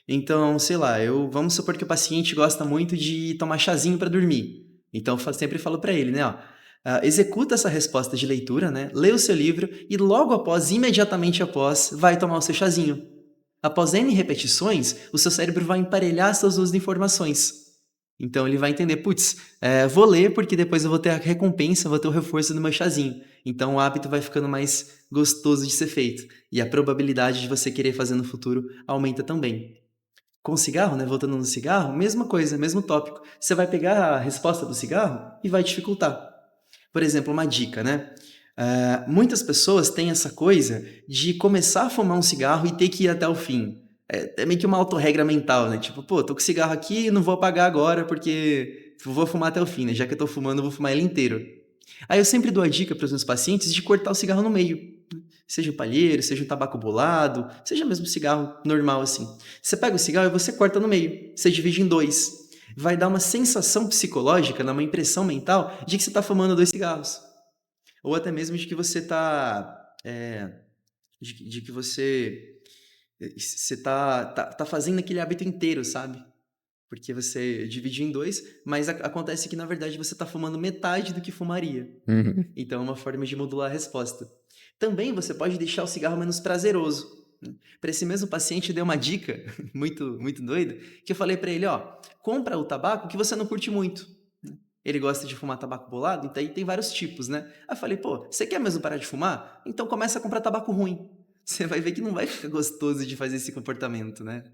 Speaker 2: Então, sei lá, vamos supor que o paciente gosta muito de tomar chazinho para dormir. Então, eu sempre falo para ele, né? Ó, executa essa resposta de leitura, né? Lê o seu livro e logo após, imediatamente após, vai tomar o seu chazinho. Após N repetições, o seu cérebro vai emparelhar essas duas informações. Então ele vai entender, putz, vou ler porque depois eu vou ter a recompensa, vou ter o reforço do meu chazinho. Então o hábito vai ficando mais gostoso de ser feito. E a probabilidade de você querer fazer no futuro aumenta também. Com o cigarro, né? Voltando no cigarro, mesma coisa, mesmo tópico. Você vai pegar a resposta do cigarro e vai dificultar. Por exemplo, uma dica, né? Muitas pessoas têm essa coisa de começar a fumar um cigarro e ter que ir até o fim. É meio que uma autorregra mental, né? Tipo, pô, tô com cigarro aqui e não vou apagar agora porque vou fumar até o fim, né? Já que eu tô fumando, eu vou fumar ele inteiro. Aí eu sempre dou a dica para os meus pacientes de cortar o cigarro no meio. Seja um palheiro, seja um tabaco bolado, seja mesmo um cigarro normal assim. Você pega o cigarro e você corta no meio. Você divide em dois. Vai dar uma sensação psicológica, uma impressão mental de que você está fumando 2 cigarros. Ou até mesmo de que você está... de que você tá fazendo aquele hábito inteiro, sabe? Porque você divide em dois, mas acontece que, na verdade, você está fumando metade do que fumaria.
Speaker 1: Uhum.
Speaker 2: Então, é uma forma de modular a resposta. Também você pode deixar o cigarro menos prazeroso. Para esse mesmo paciente, eu dei uma dica muito, muito doida, que eu falei para ele, ó, compra o tabaco que você não curte muito. Ele gosta de fumar tabaco bolado, então aí tem vários tipos, né? Aí eu falei, pô, você quer mesmo parar de fumar? Então começa a comprar tabaco ruim. Você vai ver que não vai ficar gostoso de fazer esse comportamento, né?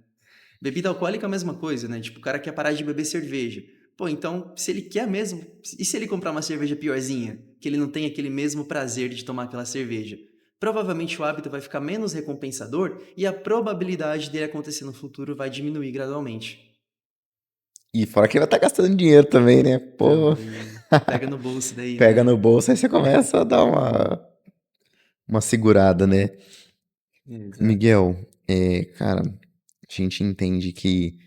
Speaker 2: Bebida alcoólica é a mesma coisa, né? Tipo, o cara quer parar de beber cerveja. Pô, então, se ele quer mesmo, e se ele comprar uma cerveja piorzinha, que ele não tem aquele mesmo prazer de tomar aquela cerveja? Provavelmente o hábito vai ficar menos recompensador e a probabilidade dele acontecer no futuro vai diminuir gradualmente.
Speaker 1: E fora que vai estar gastando dinheiro também, né? Pô,
Speaker 2: Também pega no bolso daí,
Speaker 1: pega
Speaker 2: né?
Speaker 1: no bolso, aí você começa a dar uma segurada, né?
Speaker 2: Exato.
Speaker 1: Miguel, cara, a gente entende que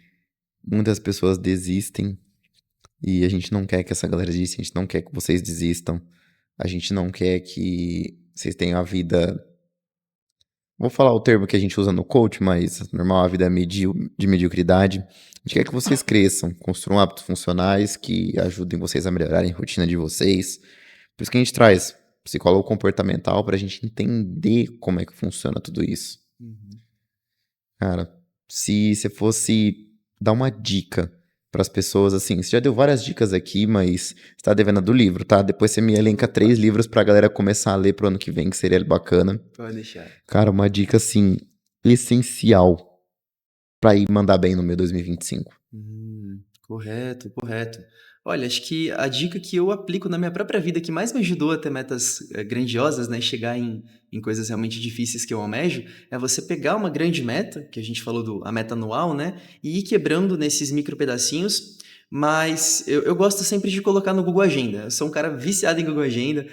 Speaker 1: muitas pessoas desistem e a gente não quer que essa galera desista, a gente não quer que vocês desistam, a gente não quer que vocês tenham a vida. Vou falar o termo que a gente usa no coach, mas normal, a vida é de mediocridade. A gente quer que vocês cresçam, construam hábitos funcionais que ajudem vocês a melhorarem a rotina de vocês. Por isso que a gente traz psicólogo comportamental para a gente entender como é que funciona tudo isso.
Speaker 2: Uhum.
Speaker 1: Cara, se você fosse dar uma dica para as pessoas, assim, você já deu várias dicas aqui, mas você tá devendo a do livro, tá? Depois você me elenca 3 livros pra galera começar a ler pro ano que vem, que seria bacana.
Speaker 2: Pode deixar.
Speaker 1: Cara, uma dica, assim, essencial pra ir mandar bem no meu 2025.
Speaker 2: Correto, correto. Olha, acho que a dica que eu aplico na minha própria vida, que mais me ajudou a ter metas grandiosas, né, chegar em coisas realmente difíceis que eu almejo, é você pegar uma grande meta, que a gente falou a meta anual, né, e ir quebrando nesses micro pedacinhos, mas eu gosto sempre de colocar no Google Agenda. Eu sou um cara viciado em Google Agenda.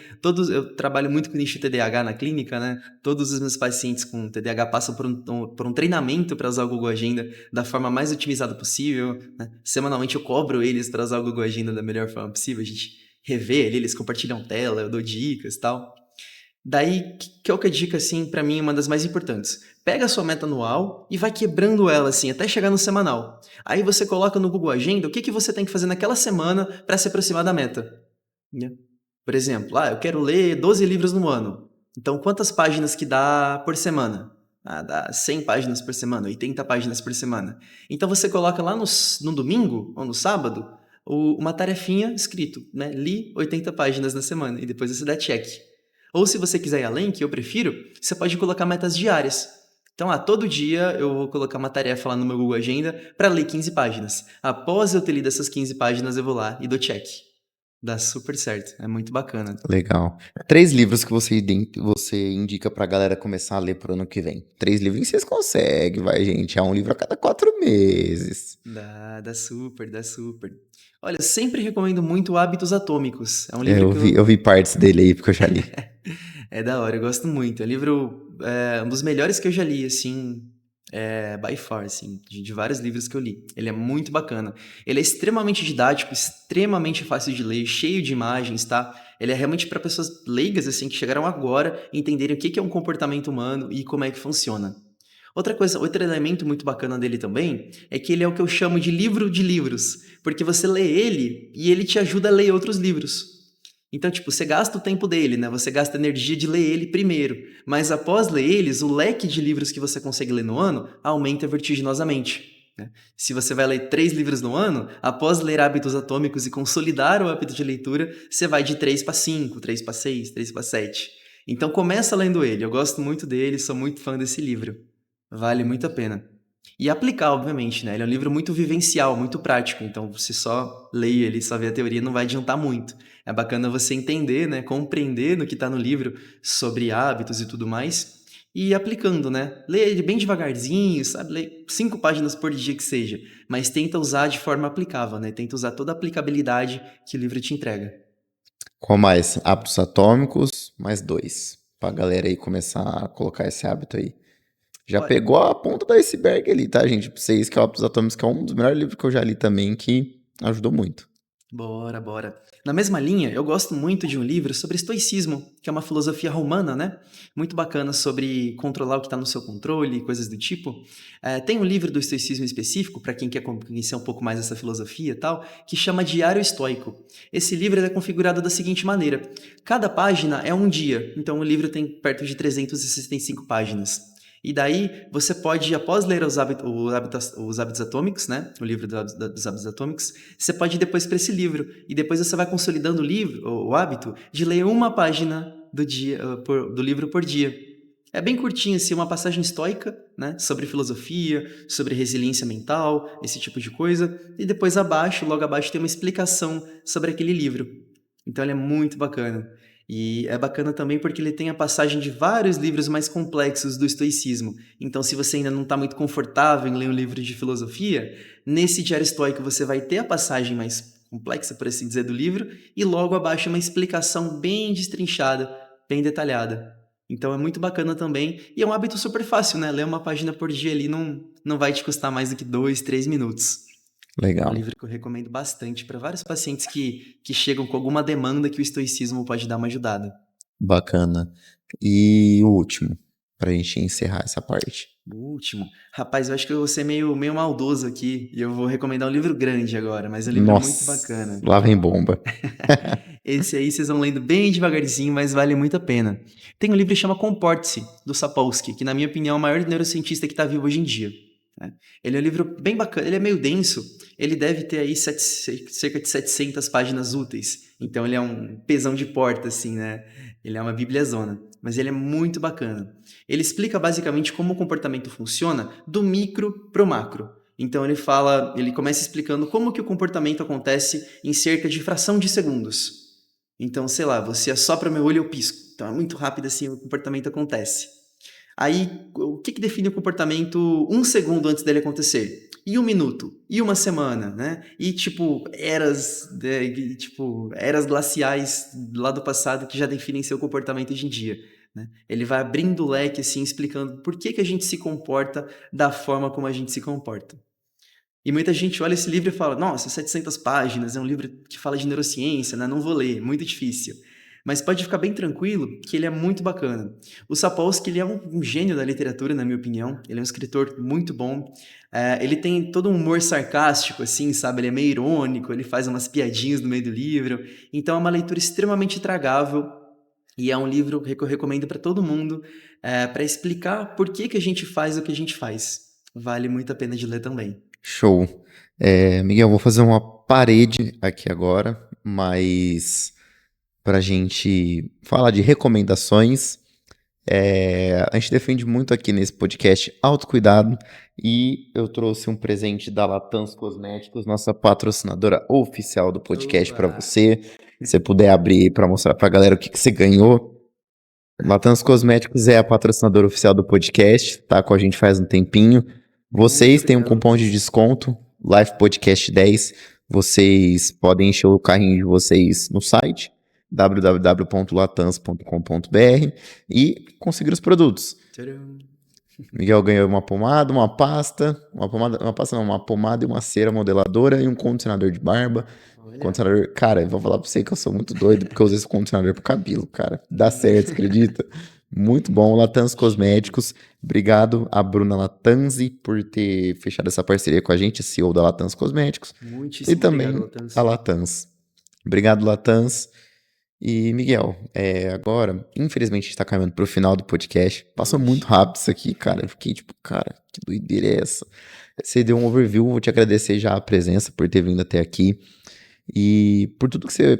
Speaker 2: Eu trabalho muito com nicho TDAH na clínica, né? Todos os meus pacientes com TDAH passam por um treinamento para usar o Google Agenda da forma mais otimizada possível, né? Semanalmente eu cobro eles para usar o Google Agenda da melhor forma possível. A gente revê ali, eles compartilham tela, eu dou dicas e tal. Daí, que é o que a dica, assim, para mim, é uma das mais importantes. Pega a sua meta anual e vai quebrando ela, assim, até chegar no semanal. Aí você coloca no Google Agenda o que você tem que fazer naquela semana para se aproximar da meta. Né? Por exemplo, eu quero ler 12 livros no ano. Então, quantas páginas que dá por semana? Dá 100 páginas por semana, 80 páginas por semana. Então, você coloca lá no domingo ou no sábado uma tarefinha escrito, né? Li 80 páginas na semana e depois você dá check. Ou se você quiser ir além, que eu prefiro, você pode colocar metas diárias. Então, todo dia eu vou colocar uma tarefa lá no meu Google Agenda para ler 15 páginas. Após eu ter lido essas 15 páginas, eu vou lá e dou check. Dá super certo. É muito bacana.
Speaker 1: Legal. 3 livros que você indica pra galera começar a ler pro ano que vem. 3 livros vocês conseguem, vai, gente. É um livro a cada 4 meses.
Speaker 2: Dá super, dá super. Olha, eu sempre recomendo muito Hábitos Atômicos. É um
Speaker 1: É,
Speaker 2: livro
Speaker 1: eu
Speaker 2: que
Speaker 1: vi,
Speaker 2: eu.
Speaker 1: eu vi partes dele aí, porque eu já li.
Speaker 2: É da hora, eu gosto muito. É um livro, um dos melhores que eu já li, assim, by far, assim, de vários livros que eu li. Ele é muito bacana. Ele é extremamente didático, extremamente fácil de ler, cheio de imagens, tá? Ele é realmente para pessoas leigas, assim, que chegaram agora e entenderem o que é um comportamento humano e como é que funciona. Outra coisa, outro elemento muito bacana dele também é que ele é o que eu chamo de livro de livros, porque você lê ele e ele te ajuda a ler outros livros. Então, tipo, você gasta o tempo dele, né? Você gasta a energia de ler ele primeiro, mas após ler eles, o leque de livros que você consegue ler no ano aumenta vertiginosamente. Né? Se você vai ler 3 livros no ano, após ler Hábitos Atômicos e consolidar o hábito de leitura, você vai de 3 para 5, 3 para 6, 3 para 7. Então começa lendo ele. Eu gosto muito dele, sou muito fã desse livro. Vale muito a pena. E aplicar, obviamente, né? Ele é um livro muito vivencial, muito prático, então você só lê ele, só vê a teoria, não vai adiantar muito. É bacana você entender, né? Compreender no que está no livro sobre hábitos e tudo mais, e ir aplicando, né? Lê ele bem devagarzinho, sabe? Lê 5 páginas por dia que seja, mas tenta usar de forma aplicável, né? Tenta usar toda a aplicabilidade que o livro te entrega.
Speaker 1: Qual mais? Hábitos atômicos, mais 2. Pra galera aí começar a colocar esse hábito aí. Já
Speaker 2: Olha,
Speaker 1: pegou a ponta do iceberg ali, tá, gente? Pra vocês que é o Hábitos Atômicos, que é um dos melhores livros que eu já li também, que ajudou muito.
Speaker 2: bora, bora. Na mesma linha, eu gosto muito de um livro sobre estoicismo, que é uma filosofia romana, né? Muito bacana sobre controlar o que está no seu controle, coisas do tipo. Tem um livro do estoicismo específico, para quem quer conhecer um pouco mais essa filosofia e tal, que chama Diário Estoico. Esse livro é configurado da seguinte maneira: cada página é um dia, então o livro tem perto de 365 páginas. E daí você pode, após ler os hábitos atômicos, né? O livro dos hábitos atômicos, você pode ir depois para esse livro. E depois você vai consolidando o hábito de ler uma página do dia, do livro por dia. É bem curtinho, assim, uma passagem estoica, né? Sobre filosofia, sobre resiliência mental, esse tipo de coisa. E depois abaixo, logo abaixo, tem uma explicação sobre aquele livro. Então ele é muito bacana. E é bacana também porque ele tem a passagem de vários livros mais complexos do estoicismo. Então, se você ainda não está muito confortável em ler um livro de filosofia, nesse Diário Estoico você vai ter a passagem mais complexa, por assim dizer, do livro, e logo abaixo uma explicação bem destrinchada, bem detalhada. Então é muito bacana também, e é um hábito super fácil, né? Ler uma página por dia ali não vai te custar mais do que 2, 3 minutos. É um
Speaker 1: Legal.
Speaker 2: livro que eu recomendo bastante para vários pacientes que chegam com alguma demanda que o estoicismo pode dar uma ajudada.
Speaker 1: Bacana. E o último, pra gente encerrar essa parte.
Speaker 2: O último. Rapaz, eu acho que eu vou ser meio maldoso aqui e eu vou recomendar um livro grande agora, mas é um livro muito
Speaker 1: Nossa,
Speaker 2: bacana.
Speaker 1: lá vem bomba.
Speaker 2: Esse aí vocês vão lendo bem devagarzinho, mas vale muito a pena. Tem um livro que chama Comporte-se, do Sapolsky, que na minha opinião é o maior neurocientista que está vivo hoje em dia. Né? Ele é um livro bem bacana, ele é meio denso, ele deve ter aí cerca de 700 páginas úteis, então ele é um pesão de porta, assim, né? Ele é uma bibliazona, mas ele é muito bacana. Ele explica basicamente como o comportamento funciona do micro pro macro. Então ele começa explicando como que o comportamento acontece em cerca de fração de segundos. Então, sei lá, você assopra meu olho e eu pisco. Então é muito rápido assim o comportamento acontece. Aí, o que define o comportamento 1 segundo antes dele acontecer? E 1 minuto? E uma semana, né? E, eras glaciais lá do passado que já definem seu comportamento hoje em dia. Né? Ele vai abrindo o leque, assim, explicando por que a gente se comporta da forma como a gente se comporta. E muita gente olha esse livro e fala, nossa, 700 páginas, é um livro que fala de neurociência, né? Não vou ler, muito difícil. Mas pode ficar bem tranquilo que ele é muito bacana. O Sapolsky, ele é um gênio da literatura, na minha opinião. Ele é um escritor muito bom. Ele tem todo um humor sarcástico, assim, sabe? Ele é meio irônico, ele faz umas piadinhas no meio do livro. Então é uma leitura extremamente tragável. E é um livro que eu recomendo para todo mundo, para explicar por que a gente faz o que a gente faz. Vale muito a pena de ler também.
Speaker 1: Show. Miguel, vou fazer uma parede aqui agora, mas pra gente falar de recomendações, A gente defende muito aqui nesse podcast autocuidado e eu trouxe um presente da Latans Cosméticos, nossa patrocinadora oficial do podcast, para
Speaker 2: Oba!
Speaker 1: você. Se você puder abrir para mostrar para a galera o que você ganhou. Latans Cosméticos é a patrocinadora oficial do podcast, tá com a gente faz um tempinho. Vocês
Speaker 2: Muito
Speaker 1: têm um
Speaker 2: obrigado,
Speaker 1: cupom de
Speaker 2: Lucas.
Speaker 1: desconto, Life Podcast 10. Vocês podem encher o carrinho de vocês no site www.latans.com.br e conseguir os produtos.
Speaker 2: Tcharam.
Speaker 1: Miguel ganhou uma pomada, uma pasta uma pomada e uma cera modeladora e um condicionador de barba.
Speaker 2: Olha.
Speaker 1: Condicionador, cara, eu vou falar pra você que eu sou muito doido porque eu usei esse condicionador pro cabelo, cara. Dá certo, você acredita? Muito bom, Latans Cosméticos. Obrigado a Bruna Latanzi por ter fechado essa parceria com a gente, CEO da Latans Cosméticos. E
Speaker 2: Muitíssimo
Speaker 1: também
Speaker 2: obrigado, Latans.
Speaker 1: a Latans. Obrigado, Latans. E, Miguel, agora, infelizmente, a gente tá caminhando pro final do podcast. Passou muito rápido isso aqui, cara. Eu fiquei tipo, cara, que doideira é essa? Você deu um overview, vou te agradecer já a presença por ter vindo até aqui. E por tudo que você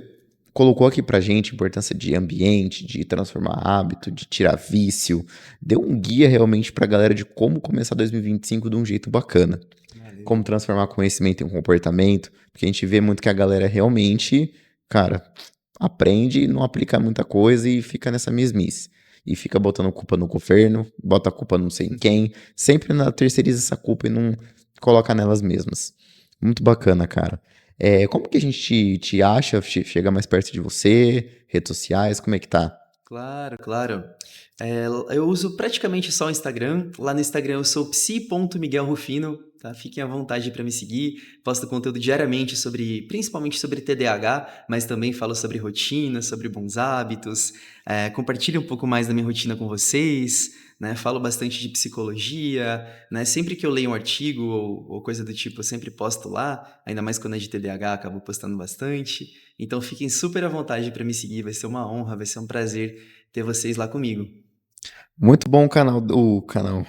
Speaker 1: colocou aqui pra gente, importância de ambiente, de transformar hábito, de tirar vício. Deu um guia realmente pra galera de como começar 2025 de um jeito bacana.
Speaker 2: Valeu.
Speaker 1: Como transformar conhecimento em comportamento. Porque a gente vê muito que a galera realmente, cara, aprende, não aplica muita coisa e fica nessa mesmice. E fica botando culpa no governo, bota a culpa não sei em quem. Sempre terceiriza essa culpa e não coloca nelas mesmas. Muito bacana, cara. Como que a gente te acha? Chega mais perto de você? Redes sociais, como é que tá?
Speaker 2: Claro, claro. Eu uso praticamente só o Instagram. Lá no Instagram eu sou psi.miguelrufino, tá? Fiquem à vontade para me seguir. Posto conteúdo diariamente principalmente sobre TDAH, mas também falo sobre rotina, sobre bons hábitos. Compartilho um pouco mais da minha rotina com vocês, né? Falo bastante de psicologia, né? Sempre que eu leio um artigo ou coisa do tipo, eu sempre posto lá. Ainda mais quando é de TDAH, acabo postando bastante. Então fiquem super à vontade para me seguir, vai ser uma honra, vai ser um prazer ter vocês lá comigo.
Speaker 1: Muito bom o canal,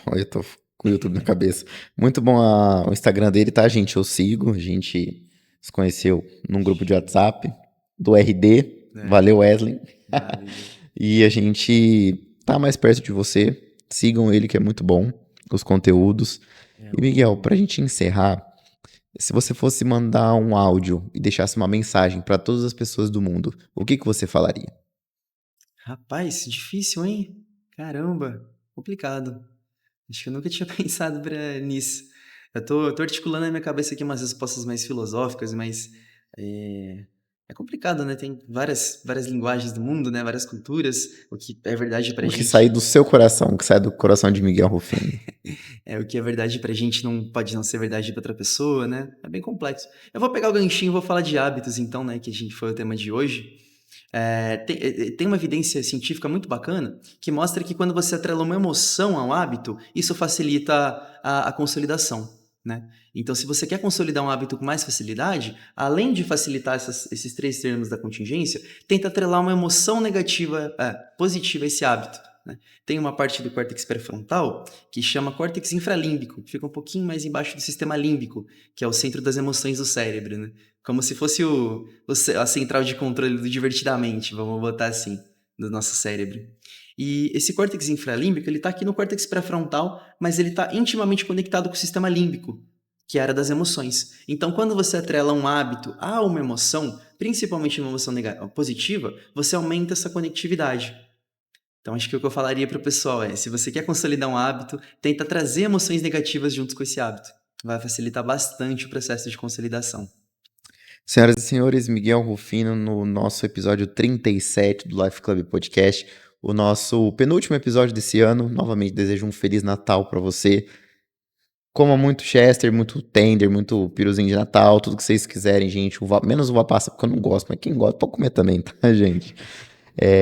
Speaker 1: olha, eu tô com o YouTube na cabeça. Muito bom o Instagram dele, tá, gente? Eu sigo, a gente se conheceu num grupo de WhatsApp do RD. Valeu, Wesley.
Speaker 2: Valeu.
Speaker 1: E a gente tá mais perto de você. Sigam ele, que é muito bom, os conteúdos. E, Miguel, pra gente encerrar, se você fosse mandar um áudio e deixasse uma mensagem pra todas as pessoas do mundo, o que você falaria?
Speaker 2: Rapaz, difícil, hein? Caramba, complicado. Acho que eu nunca tinha pensado nisso. Eu tô articulando na minha cabeça aqui umas respostas mais filosóficas, mas é complicado, né? Tem várias linguagens do mundo, né? Várias culturas. O que é verdade pra
Speaker 1: O que
Speaker 2: gente.
Speaker 1: sair do seu coração, o que sai do coração de Miguel Rufino.
Speaker 2: O que é verdade pra gente não pode não ser verdade pra outra pessoa, né? É bem complexo. Eu vou pegar o ganchinho e vou falar de hábitos, então, né? Que a gente foi o tema de hoje. Tem uma evidência científica muito bacana que mostra que quando você atrela uma emoção ao hábito, isso facilita a consolidação, né? Então, se você quer consolidar um hábito com mais facilidade, além de facilitar esses três termos da contingência, tenta atrelar uma emoção positiva a esse hábito. Né? Tem uma parte do córtex pré-frontal que chama córtex infralímbico, que fica um pouquinho mais embaixo do sistema límbico, que é o centro das emoções do cérebro, né? Como se fosse a central de controle do divertidamente, vamos botar assim, do nosso cérebro. E esse córtex infralímbico, ele está aqui no córtex pré-frontal, mas ele está intimamente conectado com o sistema límbico, que é a área das emoções. Então, quando você atrela um hábito a uma emoção, principalmente uma emoção positiva, você aumenta essa conectividade. Então, acho que o que eu falaria para o pessoal se você quer consolidar um hábito, tenta trazer emoções negativas juntos com esse hábito. Vai facilitar bastante o processo de consolidação.
Speaker 1: Senhoras e senhores, Miguel Rufino no nosso episódio 37 do Life Club Podcast, o nosso penúltimo episódio desse ano. Novamente desejo um Feliz Natal para você. Coma muito Chester, muito tender, muito piruzinho de Natal, tudo que vocês quiserem, gente. Menos uva passa, porque eu não gosto, mas quem gosta pode comer também, tá, gente?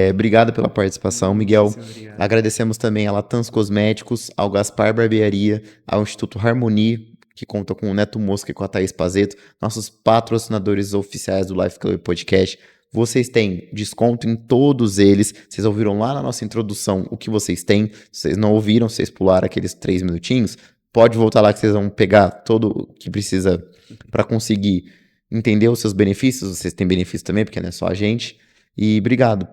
Speaker 1: Obrigado pela participação, Miguel. Agradecemos também a Latans Cosméticos, ao Gaspar Barbearia, ao Instituto Harmonie, que conta com o Neto Mosca e com a Thaís Pazeto, nossos patrocinadores oficiais do Life Club Podcast. Vocês têm desconto em todos eles. Vocês ouviram lá na nossa introdução o que vocês têm. Se vocês não ouviram, vocês pularam aqueles 3 minutinhos, pode voltar lá que vocês vão pegar todo o que precisa para conseguir entender os seus benefícios. Vocês têm benefício também, porque não é só a gente. E obrigado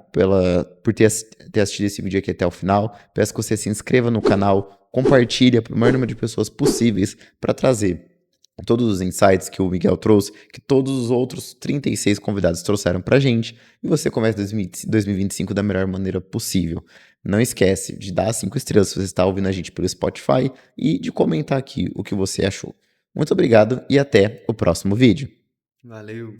Speaker 1: por ter assistido esse vídeo aqui até o final. Peço que você se inscreva no canal, compartilhe para o maior número de pessoas possíveis para trazer todos os insights que o Miguel trouxe, que todos os outros 36 convidados trouxeram pra gente, e você começa 2025 da melhor maneira possível. Não esquece de dar 5 estrelas se você está ouvindo a gente pelo Spotify e de comentar aqui o que você achou. Muito obrigado e até o próximo vídeo.
Speaker 2: Valeu!